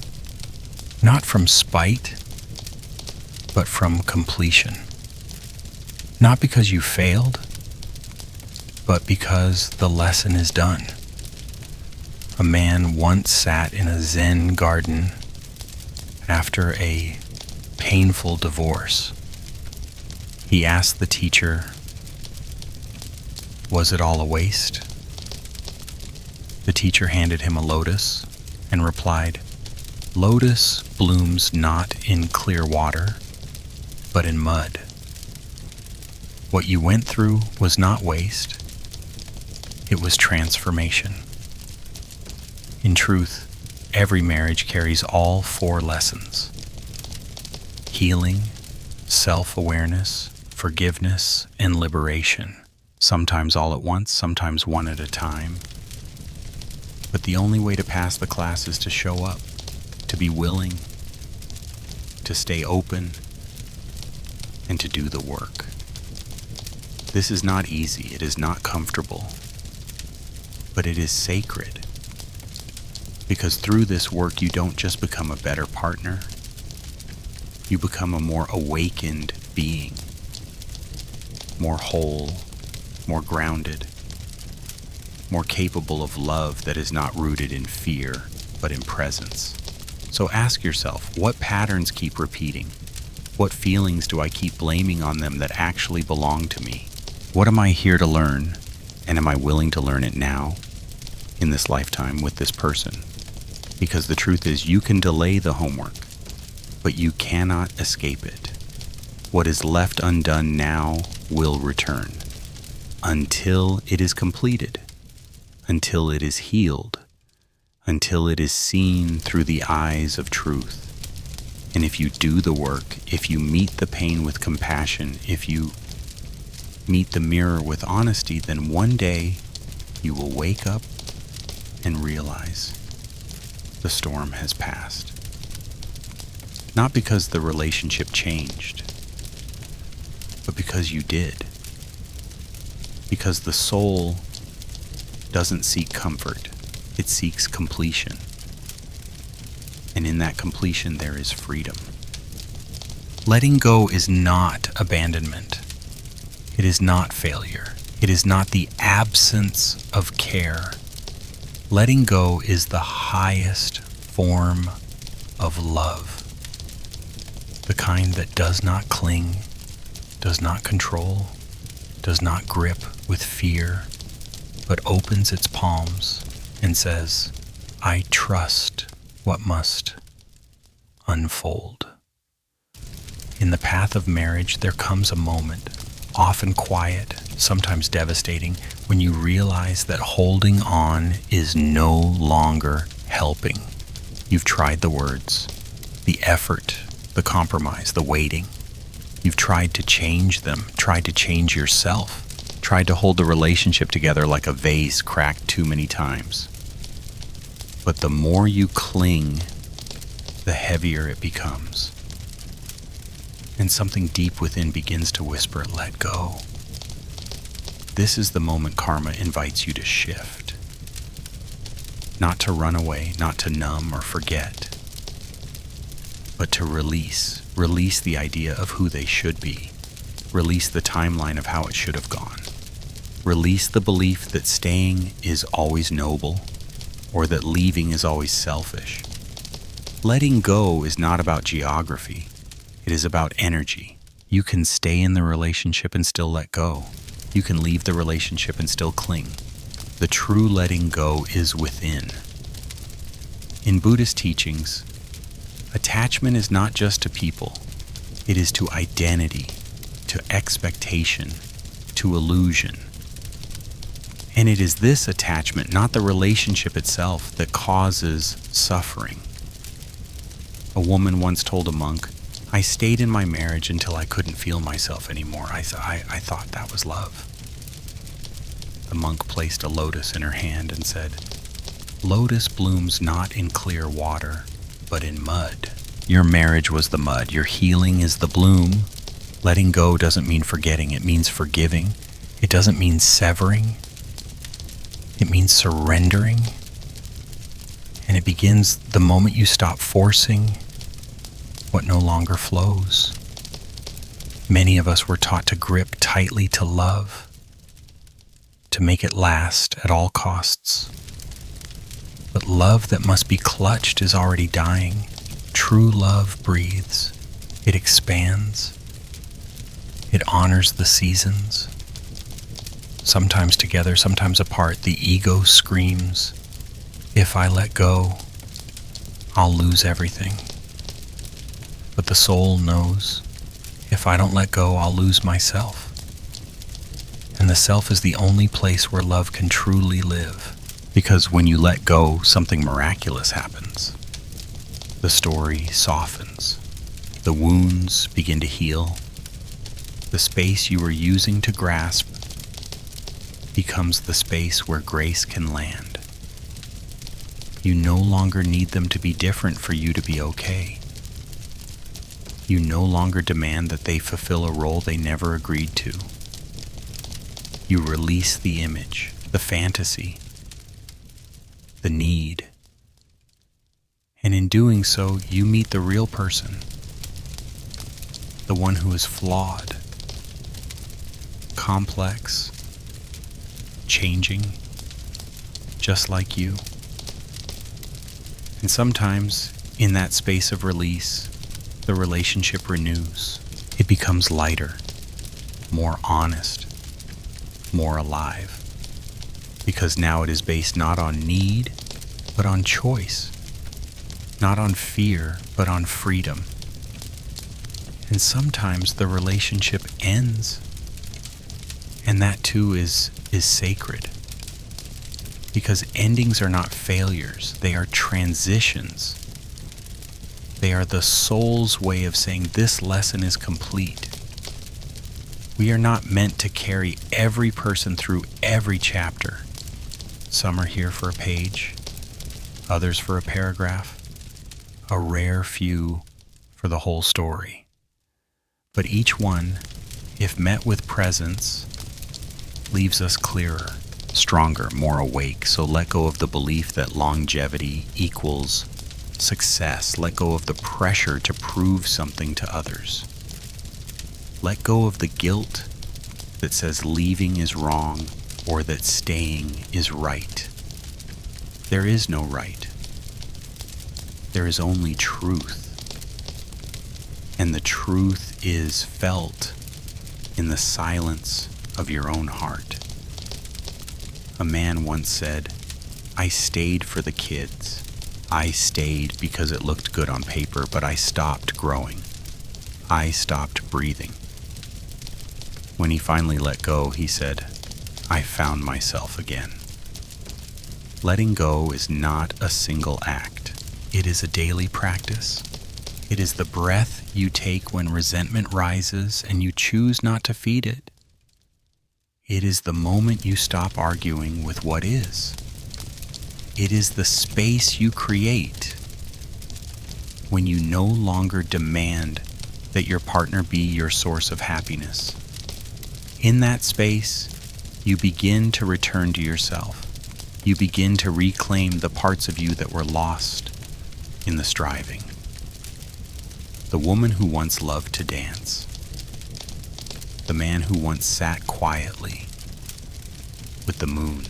not from spite, but from completion. Not because you failed, but because the lesson is done. A man once sat in a Zen garden after a painful divorce. He asked the teacher, was it all a waste? The teacher handed him a lotus and replied, lotus blooms not in clear water, but in mud. What you went through was not waste. It was transformation. In truth, every marriage carries all 4 lessons: healing, self-awareness, forgiveness, and liberation. Sometimes all at once, sometimes one at a time. But the only way to pass the class is to show up, to be willing, to stay open, and to do the work. This is not easy, it is not comfortable, but it is sacred. Because through this work, you don't just become a better partner, you become a more awakened being, more whole, more grounded, more capable of love that is not rooted in fear, but in presence. So ask yourself, what patterns keep repeating? What feelings do I keep blaming on them that actually belong to me? What am I here to learn, and am I willing to learn it now, in this lifetime, with this person? Because the truth is, you can delay the homework, but you cannot escape it. What is left undone now will return, until it is completed, until it is healed, until it is seen through the eyes of truth. And if you do the work, if you meet the pain with compassion, if you meet the mirror with honesty, then one day you will wake up and realize the storm has passed. Not because the relationship changed, but because you did. because the soul doesn't seek comfort, it seeks completion. And in that completion, there is freedom. Letting go is not abandonment. It is not failure. It is not the absence of care. Letting go is the highest form of love. The kind that does not cling, does not control, does not grip with fear, but opens its palms and says, I trust what must unfold. In the path of marriage, there comes a moment, often quiet, sometimes devastating, when you realize that holding on is no longer helping. You've tried the words, the effort, the compromise, the waiting. You've tried to change them, tried to change yourself, tried to hold the relationship together like a vase cracked too many times. But the more you cling, the heavier it becomes. And something deep within begins to whisper, let go. This is the moment karma invites you to shift. Not to run away, not to numb or forget, but to release. Release the idea of who they should be. Release the timeline of how it should have gone. Release the belief that staying is always noble, or that leaving is always selfish. Letting go is not about geography. It is about energy. You can stay in the relationship and still let go. You can leave the relationship and still cling. The true letting go is within. In Buddhist teachings, attachment is not just to people. It is to identity, to expectation, to illusion. And it is this attachment, not the relationship itself, that causes suffering. A woman once told a monk, I stayed in my marriage until I couldn't feel myself anymore. I thought that was love. The monk placed a lotus in her hand and said, Lotus blooms not in clear water, but in mud. Your marriage was the mud. Your healing is the bloom. Letting go doesn't mean forgetting. It means forgiving. It doesn't mean severing. It means surrendering. And it begins the moment you stop forcing what no longer flows. Many of us were taught to grip tightly to love, to make it last at all costs. But love that must be clutched is already dying. True love breathes. It expands. It honors the seasons. Sometimes together, sometimes apart, the ego screams, if I let go, I'll lose everything. But the soul knows, if I don't let go, I'll lose myself. And the self is the only place where love can truly live. Because when you let go, something miraculous happens. The story softens. The wounds begin to heal. The space you were using to grasp becomes the space where grace can land. You no longer need them to be different for you to be okay. You no longer demand that they fulfill a role they never agreed to. You release the image, the fantasy, the need. And in doing so, you meet the real person, the one who is flawed, complex, changing, just like you. And sometimes, in that space of release, the relationship renews. It becomes lighter, more honest, more alive. Because now it is based not on need, but on choice. Not on fear, but on freedom. And sometimes the relationship ends. And that too is sacred. Because endings are not failures, they are transitions. They are the soul's way of saying this lesson is complete. We are not meant to carry every person through every chapter. Some are here for a page, others for a paragraph, a rare few for the whole story. But each one, if met with presence, leaves us clearer, stronger, more awake. So let go of the belief that longevity equals success. Let go of the pressure to prove something to others. Let go of the guilt that says leaving is wrong or that staying is right. There is no right. There is only truth. And the truth is felt in the silence of your own heart. A man once said, "I stayed for the kids. I stayed because it looked good on paper, but I stopped growing. I stopped breathing." When he finally let go, he said, "I found myself again." Letting go is not a single act. It is a daily practice. It is the breath you take when resentment rises and you choose not to feed it. It is the moment you stop arguing with what is. It is the space you create when you no longer demand that your partner be your source of happiness. In that space, you begin to return to yourself. You begin to reclaim the parts of you that were lost in the striving. The woman who once loved to dance. The man who once sat quietly with the moon.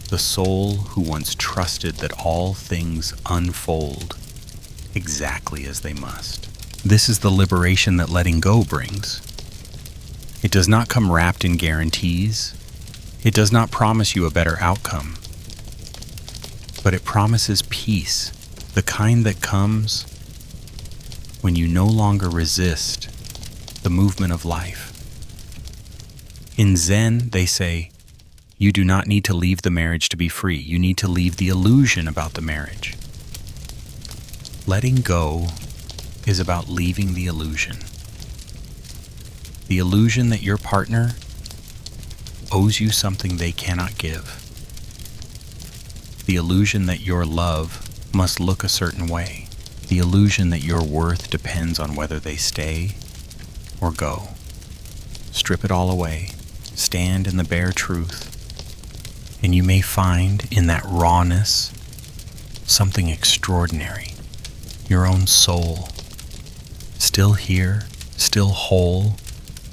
The soul who once trusted that all things unfold exactly as they must. This is the liberation that letting go brings. It does not come wrapped in guarantees. It does not promise you a better outcome. But it promises peace, the kind that comes when you no longer resist the movement of life. In Zen, they say, you do not need to leave the marriage to be free. You need to leave the illusion about the marriage. Letting go is about leaving the illusion. The illusion that your partner owes you something they cannot give. The illusion that your love must look a certain way. The illusion that your worth depends on whether they stay or go. Strip it all away. Stand in the bare truth. And you may find in that rawness something extraordinary. Your own soul. Still here, still whole,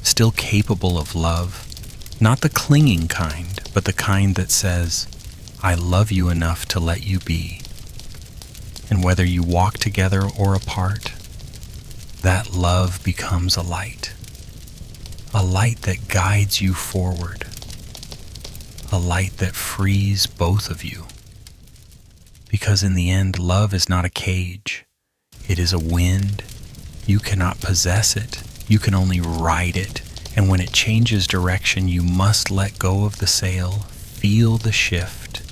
still capable of love. Not the clinging kind, but the kind that says, I love you enough to let you be. And whether you walk together or apart, that love becomes a light that guides you forward, a light that frees both of you. Because in the end, love is not a cage. It is a wind. You cannot possess it. You can only ride it. And when it changes direction, you must let go of the sail, feel the shift,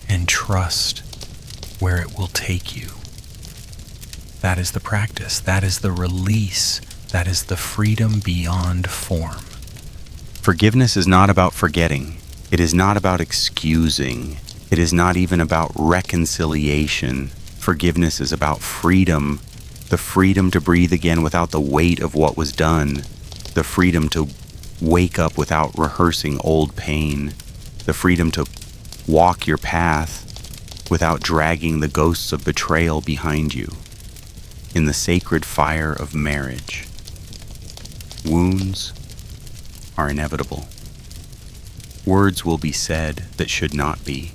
and trust where it will take you. That is the practice. That is the release. That is the freedom beyond form. Forgiveness is not about forgetting. It is not about excusing. It is not even about reconciliation. Forgiveness is about freedom. The freedom to breathe again without the weight of what was done. The freedom to wake up without rehearsing old pain. The freedom to walk your path without dragging the ghosts of betrayal behind you. In the sacred fire of marriage, wounds are inevitable. Words will be said that should not be.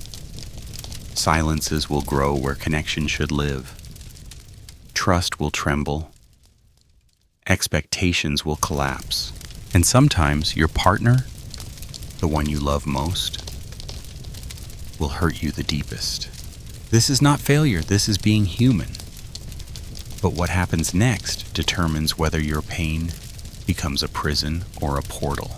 Silences will grow where connection should live. Trust will tremble. Expectations will collapse. And sometimes your partner, the one you love most, will hurt you the deepest. This is not failure, this is being human. But what happens next determines whether your pain becomes a prison or a portal.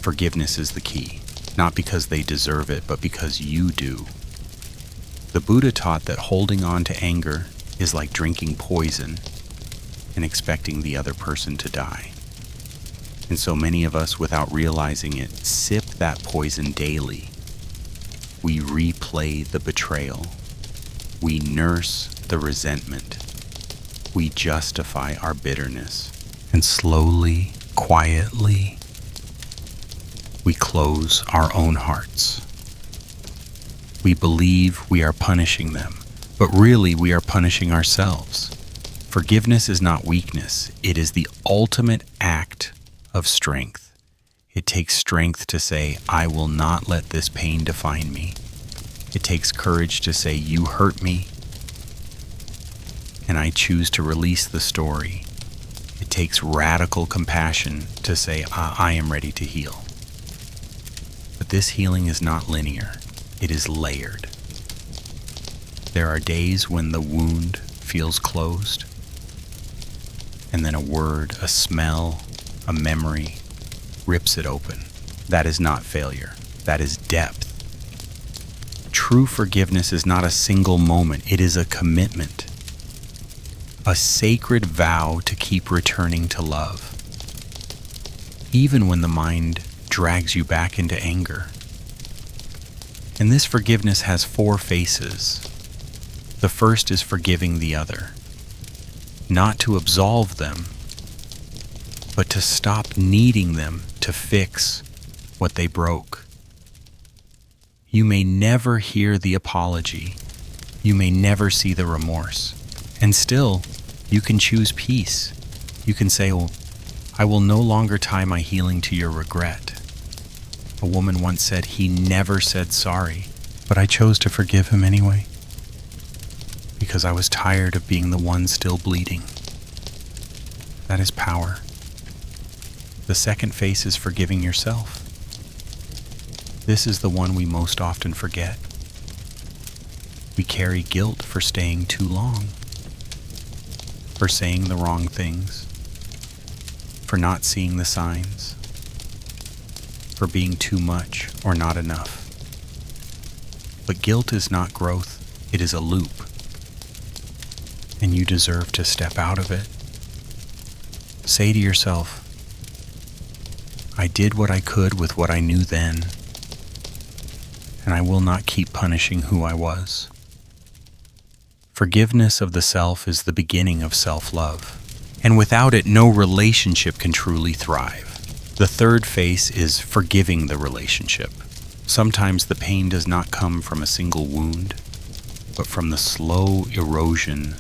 Forgiveness is the key, not because they deserve it, but because you do. The Buddha taught that holding on to anger is like drinking poison and expecting the other person to die. And so many of us, without realizing it, sip that poison daily. We replay the betrayal. We nurse the resentment. We justify our bitterness. And slowly, quietly, we close our own hearts. We believe we are punishing them, but really we are punishing ourselves. Forgiveness is not weakness. It is the ultimate act of strength. It takes strength to say, I will not let this pain define me. It takes courage to say, you hurt me, and I choose to release the story. It takes radical compassion to say, I am ready to heal. But this healing is not linear. It is layered. There are days when the wound feels closed, and then a word, a smell, a memory rips it open. That is not failure. That is depth. True forgiveness is not a single moment. It is a commitment, a sacred vow to keep returning to love, even when the mind drags you back into anger. And this forgiveness has 4 faces. The first is forgiving the other, not to absolve them, but to stop needing them to fix what they broke. You may never hear the apology. You may never see the remorse. And still, you can choose peace. You can say, well, I will no longer tie my healing to your regret. A woman once said, he never said sorry, but I chose to forgive him anyway, because I was tired of being the one still bleeding. That is power. The second face is forgiving yourself. This is the one we most often forget. We carry guilt for staying too long, for saying the wrong things, for not seeing the signs, for being too much or not enough. But guilt is not growth, it is a loop, and you deserve to step out of it. Say to yourself, I did what I could with what I knew then, and I will not keep punishing who I was. Forgiveness of the self is the beginning of self-love, and without it, no relationship can truly thrive. The third phase is forgiving the relationship. Sometimes the pain does not come from a single wound, but from the slow erosion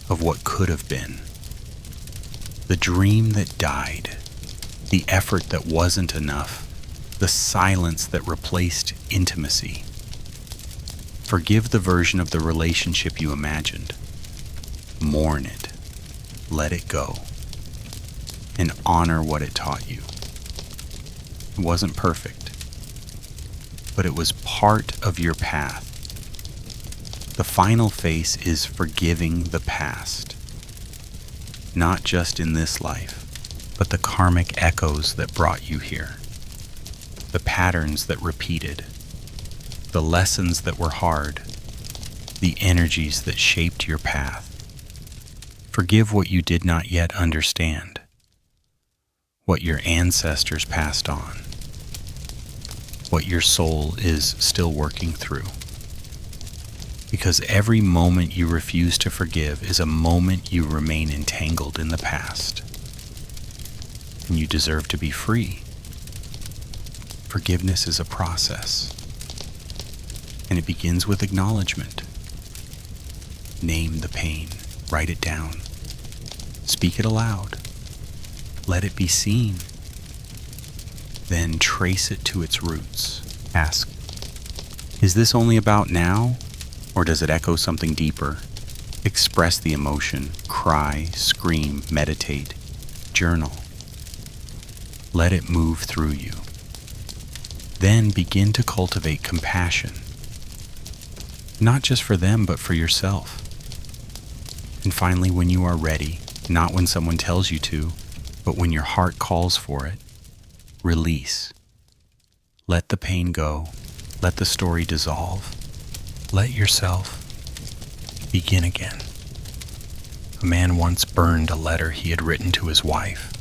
of what could have been. The dream that died, the effort that wasn't enough, the silence that replaced intimacy. Forgive the version of the relationship you imagined. Mourn it. Let it go. And honor what it taught you. It wasn't perfect, but it was part of your path. The final phase is forgiving the past, not just in this life, but the karmic echoes that brought you here, the patterns that repeated, the lessons that were hard, the energies that shaped your path. Forgive what you did not yet understand, what your ancestors passed on, what your soul is still working through. Because every moment you refuse to forgive is a moment you remain entangled in the past. And you deserve to be free. Forgiveness is a process, and it begins with acknowledgement. Name the pain, write it down, speak it aloud, let it be seen. Then trace it to its roots. Ask, is this only about now, or does it echo something deeper? Express the emotion, cry, scream, meditate, journal. Let it move through you. Then begin to cultivate compassion, not just for them, but for yourself. And finally, when you are ready, not when someone tells you to, but when your heart calls for it, release. Let the pain go. Let the story dissolve. Let yourself begin again. A man once burned a letter he had written to his wife,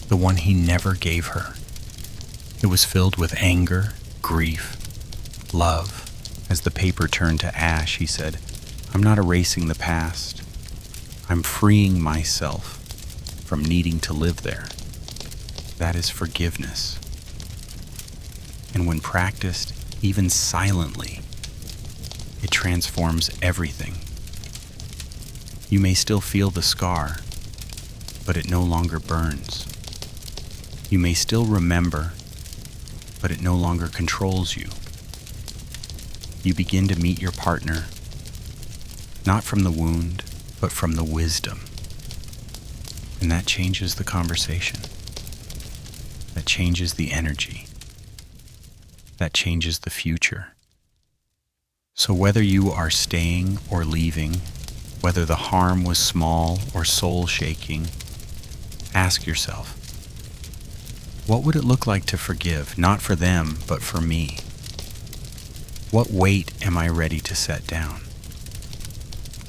the one he never gave her. It was filled with anger, grief, love. As the paper turned to ash, he said, I'm not erasing the past. I'm freeing myself from needing to live there. That is forgiveness. And when practiced, even silently, it transforms everything. You may still feel the scar, but it no longer burns. You may still remember, but it no longer controls you. You begin to meet your partner, not from the wound, but from the wisdom. And that changes the conversation. That changes the energy. That changes the future. So whether you are staying or leaving, whether the harm was small or soul-shaking, ask yourself, what would it look like to forgive, not for them, but for me? What weight am I ready to set down?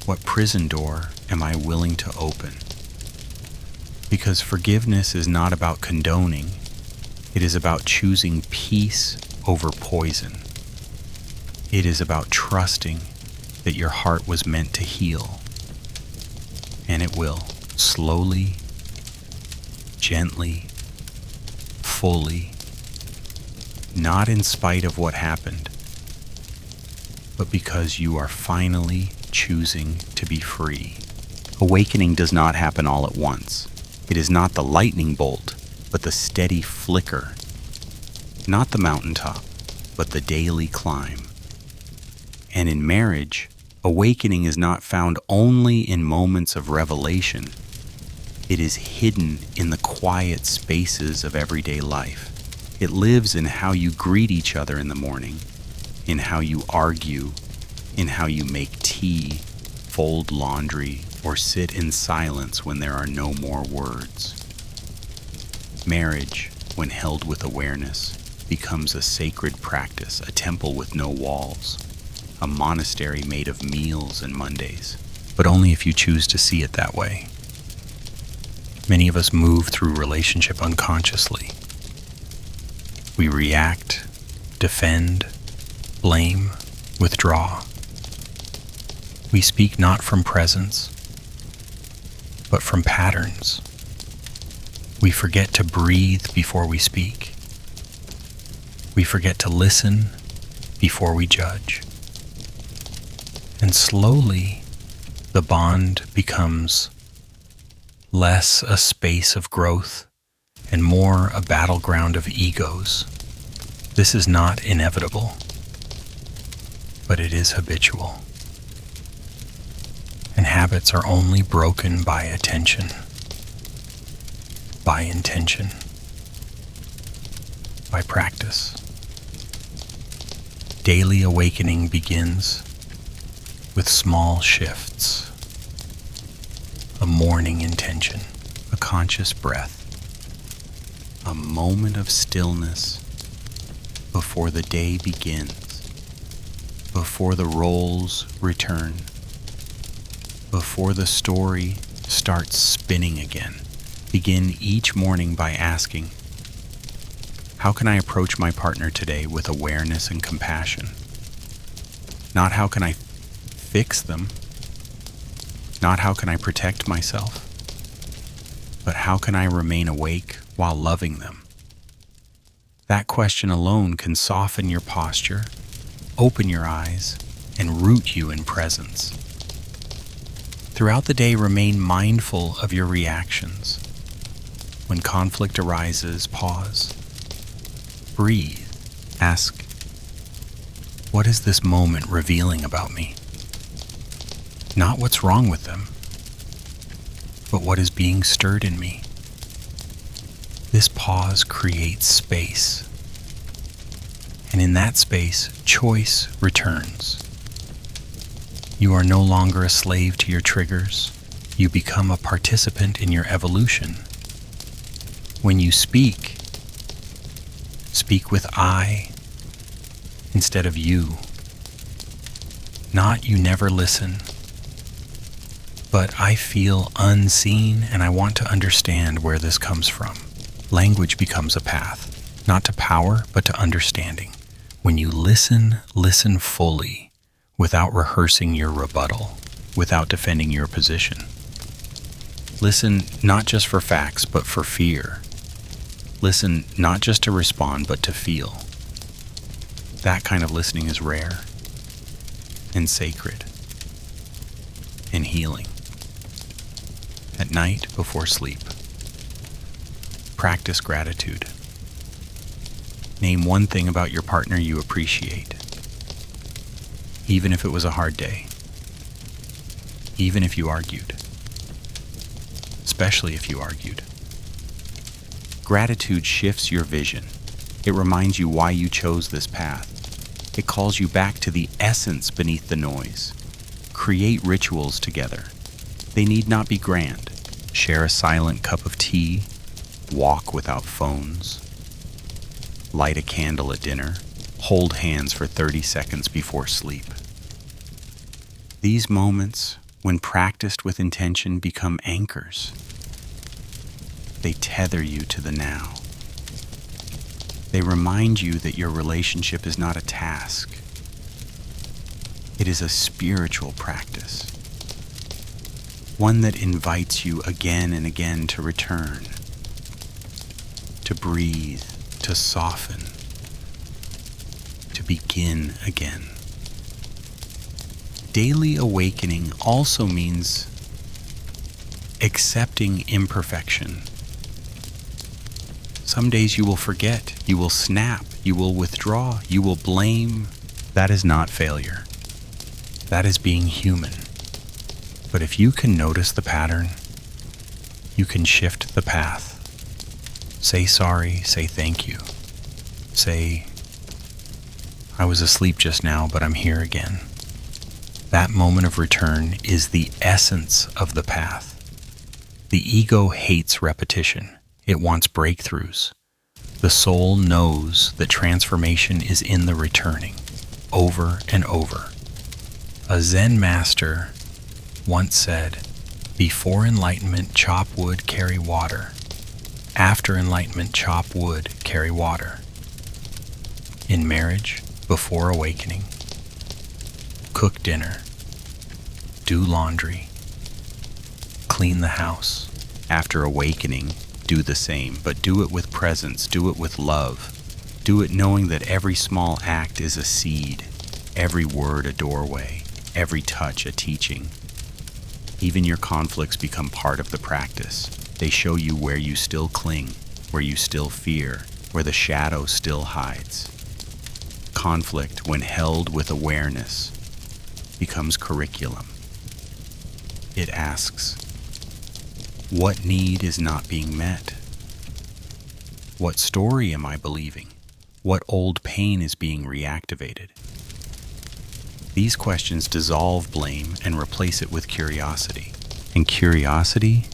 What prison door am I willing to open? Because forgiveness is not about condoning, it is about choosing peace over poison. It is about trusting that your heart was meant to heal. And it will, slowly, gently, fully, not in spite of what happened, but because you are finally choosing to be free. Awakening does not happen all at once. It is not the lightning bolt, but the steady flicker. Not the mountaintop, but the daily climb. And in marriage, awakening is not found only in moments of revelation. It is hidden in the quiet spaces of everyday life. It lives in how you greet each other in the morning, in how you argue, in how you make tea, fold laundry, or sit in silence when there are no more words. Marriage, when held with awareness, becomes a sacred practice, a temple with no walls, a monastery made of meals and Mondays, but only if you choose to see it that way. Many of us move through relationship unconsciously. We react, defend, blame, withdraw. We speak not from presence, but from patterns. We forget to breathe before we speak. We forget to listen before we judge. And slowly, the bond becomes less a space of growth and more a battleground of egos. This is not inevitable, but it is habitual. And habits are only broken by attention, by intention, by practice. Daily awakening begins with small shifts, a morning intention, a conscious breath, a moment of stillness before the day begins, before the roles return, before the story starts spinning again. Begin each morning by asking, how can I approach my partner today with awareness and compassion? Not how can I fix them, not how can I protect myself, but how can I remain awake while loving them? That question alone can soften your posture, open your eyes, and root you in presence. Throughout the day, remain mindful of your reactions. When conflict arises, pause. Breathe. Ask, what is this moment revealing about me? Not what's wrong with them, but what is being stirred in me. This pause creates space. And in that space, choice returns. You are no longer a slave to your triggers. You become a participant in your evolution. When you speak, speak with I instead of you. Not you never listen, but I feel unseen and I want to understand where this comes from. Language becomes a path, not to power, but to understanding. When you listen, listen fully, without rehearsing your rebuttal, without defending your position. Listen not just for facts, but for fear. Listen not just to respond, but to feel. That kind of listening is rare and sacred and healing. At night before sleep, practice gratitude. Name one thing about your partner you appreciate, even if it was a hard day, even if you argued, especially if you argued. Gratitude shifts your vision. It reminds you why you chose this path. It calls you back to the essence beneath the noise. Create rituals together. They need not be grand. Share a silent cup of tea, walk without phones, light a candle at dinner, hold hands for 30 seconds before sleep. These moments, when practiced with intention, become anchors. They tether you to the now. They remind you that your relationship is not a task. It is a spiritual practice, one that invites you again and again to return, to breathe, to soften, to begin again. Daily awakening also means accepting imperfection. Some days you will forget, you will snap, you will withdraw, you will blame. That is not failure. That is being human. But if you can notice the pattern, you can shift the path. Say sorry, say thank you. Say, I was asleep just now, but I'm here again. That moment of return is the essence of the path. The ego hates repetition. It wants breakthroughs. The soul knows that transformation is in the returning, over and over. A Zen master once said, "Before enlightenment, chop wood, carry water. After enlightenment, chop wood, carry water." In marriage, before awakening, cook dinner, do laundry, clean the house. After awakening, do the same, but do it with presence, do it with love. Do it knowing that every small act is a seed, every word a doorway, every touch a teaching. Even your conflicts become part of the practice. They show you where you still cling, where you still fear, where the shadow still hides. Conflict, when held with awareness, becomes curriculum. It asks, what need is not being met? What story am I believing? What old pain is being reactivated? These questions dissolve blame and replace it with curiosity. And curiosity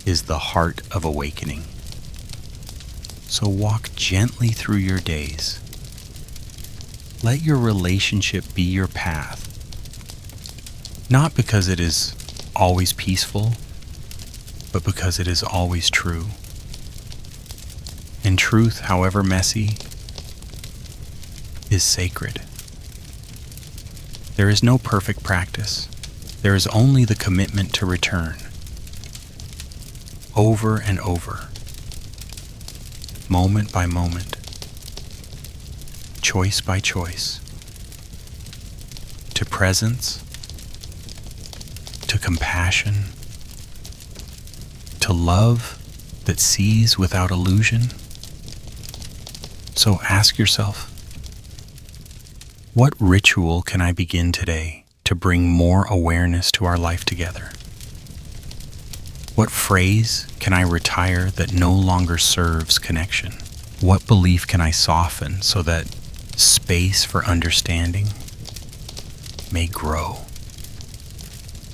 is the heart of awakening. So walk gently through your days. Let your relationship be your path. Not because it is always peaceful, but because it is always true. And truth, however messy, is sacred. There is no perfect practice. There is only the commitment to return. Over and over. Moment by moment. Choice by choice. To presence. To compassion. To love that sees without illusion. So ask yourself, what ritual can I begin today to bring more awareness to our life together? What phrase can I retire that no longer serves connection? What belief can I soften so that space for understanding may grow?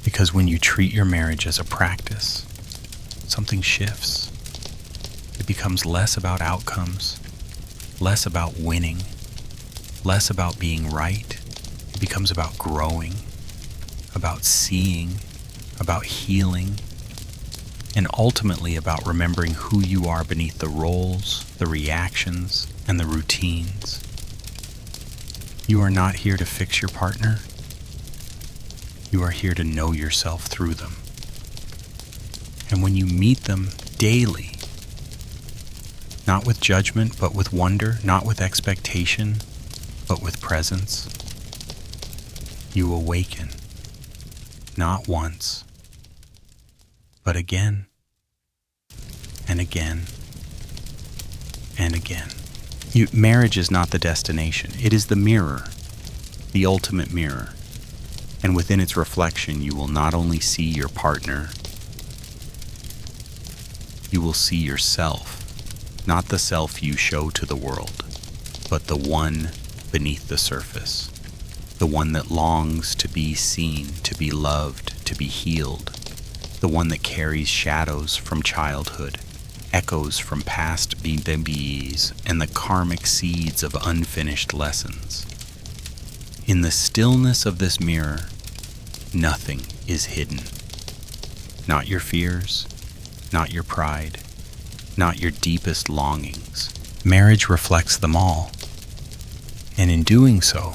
Because when you treat your marriage as a practice, something shifts. It becomes less about outcomes, less about winning, less about being right. It becomes about growing, about seeing, about healing, and ultimately about remembering who you are beneath the roles, the reactions, and the routines. You are not here to fix your partner. You are here to know yourself through them. And when you meet them daily, Not with judgment, but with wonder, not with expectation, but with presence. You awaken, not once, but again, and again, and again. Marriage is not the destination. It is the mirror, the ultimate mirror. And within its reflection, you will not only see your partner, you will see yourself, not the self you show to the world, but the one beneath the surface, the one that longs to be seen, to be loved, to be healed, the one that carries shadows from childhood, echoes from past BBs, and the karmic seeds of unfinished lessons. In the stillness of this mirror, nothing is hidden. Not your fears, not your pride, not your deepest longings. Marriage reflects them all, and in doing so,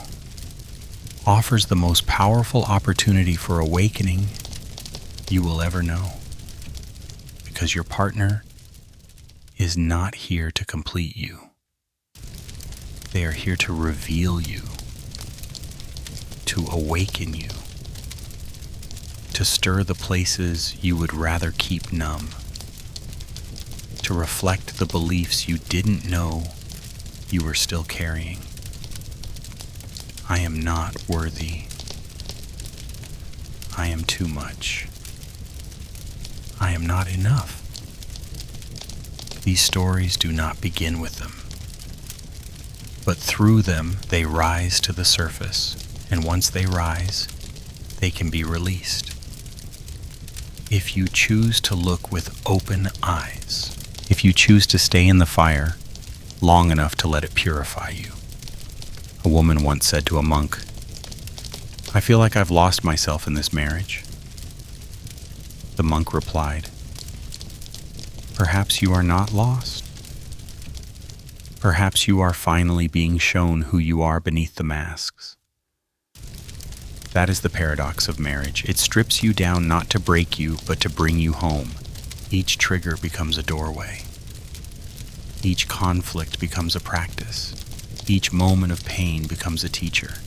offers the most powerful opportunity for awakening you will ever know. Because your partner is not here to complete you. They are here to reveal you, to awaken you, to stir the places you would rather keep numb, to reflect the beliefs you didn't know you were still carrying. I am not worthy. I am too much. I am not enough. These stories do not begin with them, but through them they rise to the surface, and once they rise, they can be released. If you choose to look with open eyes, if you choose to stay in the fire long enough to let it purify you. A woman once said to a monk, "I feel like I've lost myself in this marriage." The monk replied, "Perhaps you are not lost. Perhaps you are finally being shown who you are beneath the masks." That is the paradox of marriage. It strips you down not to break you, but to bring you home. Each trigger becomes a doorway. Each conflict becomes a practice. Each moment of pain becomes a teacher.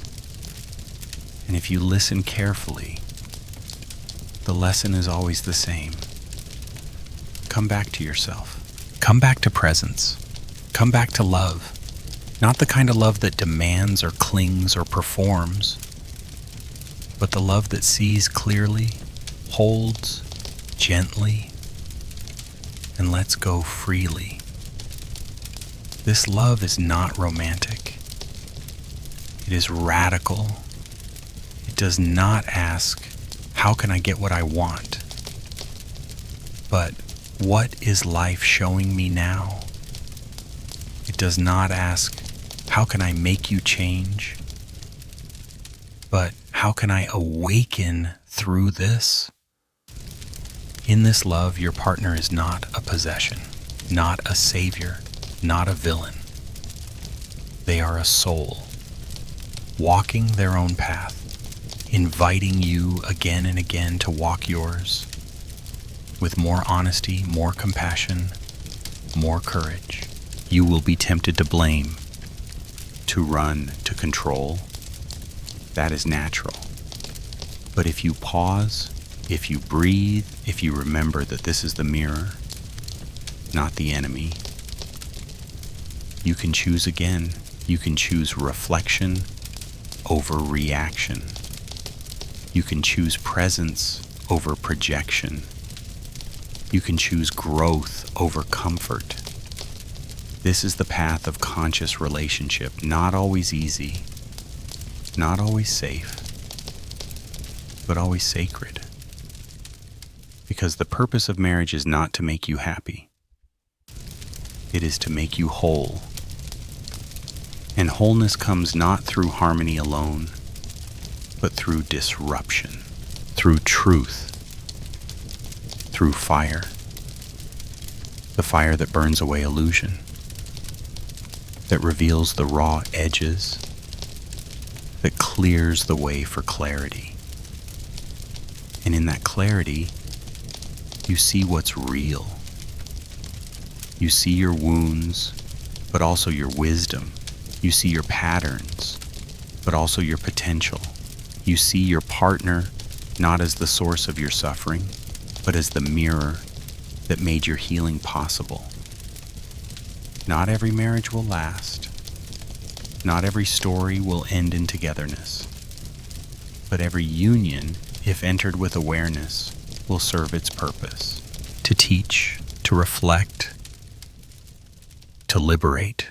And if you listen carefully, the lesson is always the same. Come back to yourself. Come back to presence. Come back to love. Not the kind of love that demands or clings or performs, but the love that sees clearly, holds gently, and lets go freely. This love is not romantic. It is radical. It does not ask, how can I get what I want? But what is life showing me now? It does not ask, how can I make you change? But how can I awaken through this? In this love, your partner is not a possession, not a savior, not a villain. They are a soul, walking their own path, inviting you again and again to walk yours, with more honesty, more compassion, more courage. You will be tempted to blame, to run, to control. That is natural. But if you pause, if you breathe, if you remember that this is the mirror, not the enemy, you can choose again. You can choose reflection over reaction. You can choose presence over projection. You can choose growth over comfort. This is the path of conscious relationship, not always easy, not always safe, but always sacred. Because the purpose of marriage is not to make you happy. It is to make you whole. And wholeness comes not through harmony alone, but through disruption, through truth, through fire. The fire that burns away illusion, that reveals the raw edges, that clears the way for clarity. And in that clarity, you see what's real. You see your wounds, but also your wisdom. You see your patterns, but also your potential. You see your partner not as the source of your suffering, but as the mirror that made your healing possible. Not every marriage will last. Not every story will end in togetherness. But every union, if entered with awareness, will serve its purpose. To teach, to reflect, to liberate.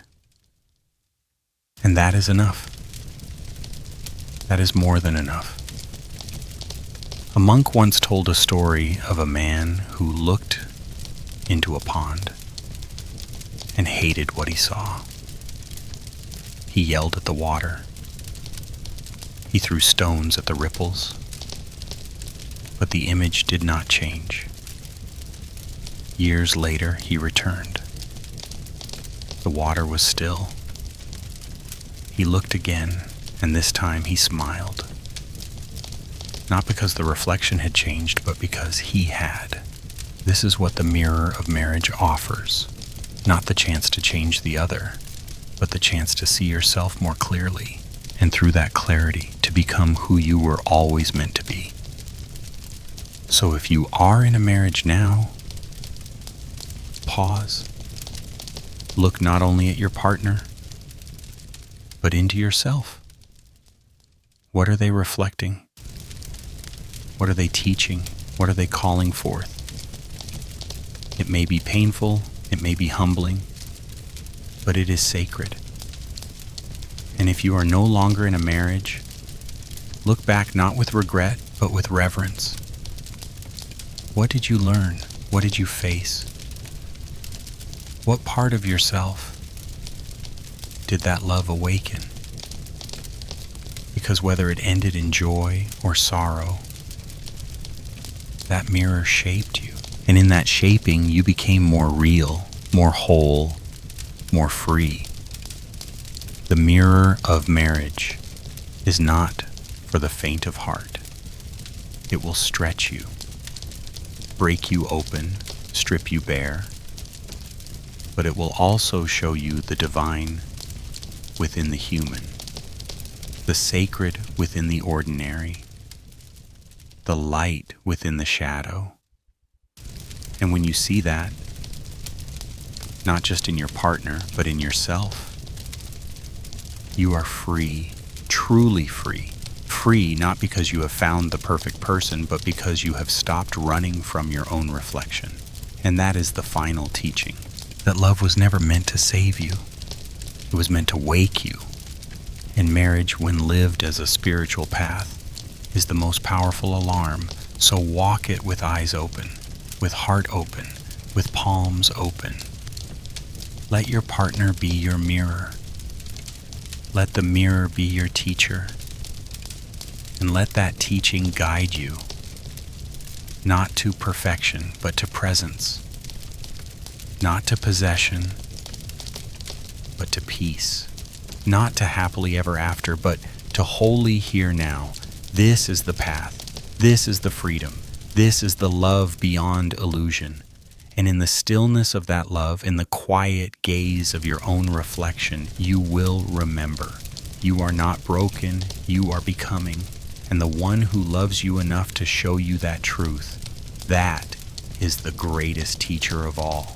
And that is enough. That is more than enough. A monk once told a story of a man who looked into a pond and hated what he saw. He yelled at the water. He threw stones at the ripples. But the image did not change. Years later, he returned. The water was still. He looked again, and this time he smiled. Not because the reflection had changed, but because he had. This is what the mirror of marriage offers. Not the chance to change the other, but the chance to see yourself more clearly, and through that clarity, to become who you were always meant to be. So if you are in a marriage now, pause. Look not only at your partner, but into yourself. What are they reflecting? What are they teaching? What are they calling forth? It may be painful, it may be humbling, but it is sacred. And if you are no longer in a marriage, look back not with regret, but with reverence. What did you learn? What did you face? What part of yourself did that love awaken? Because whether it ended in joy or sorrow, that mirror shaped you. And in that shaping, you became more real, more whole, more free. The mirror of marriage is not for the faint of heart. It will stretch you, break you open, strip you bare, but it will also show you the divine within the human, the sacred within the ordinary, the light within the shadow. And when you see that, not just in your partner, but in yourself, you are free, truly free. Free not because you have found the perfect person, but because you have stopped running from your own reflection. And that is the final teaching, that love was never meant to save you. It was meant to wake you. And marriage, when lived as a spiritual path, is the most powerful alarm. So walk it with eyes open, with heart open, with palms open. Let your partner be your mirror. Let the mirror be your teacher. And let that teaching guide you, not to perfection, but to presence. Not to possession, but to peace. Not to happily ever after, but to wholly here now. This is the path. This is the freedom. This is the love beyond illusion. And in the stillness of that love, in the quiet gaze of your own reflection, you will remember. You are not broken, you are becoming. And the one who loves you enough to show you that truth, that is the greatest teacher of all.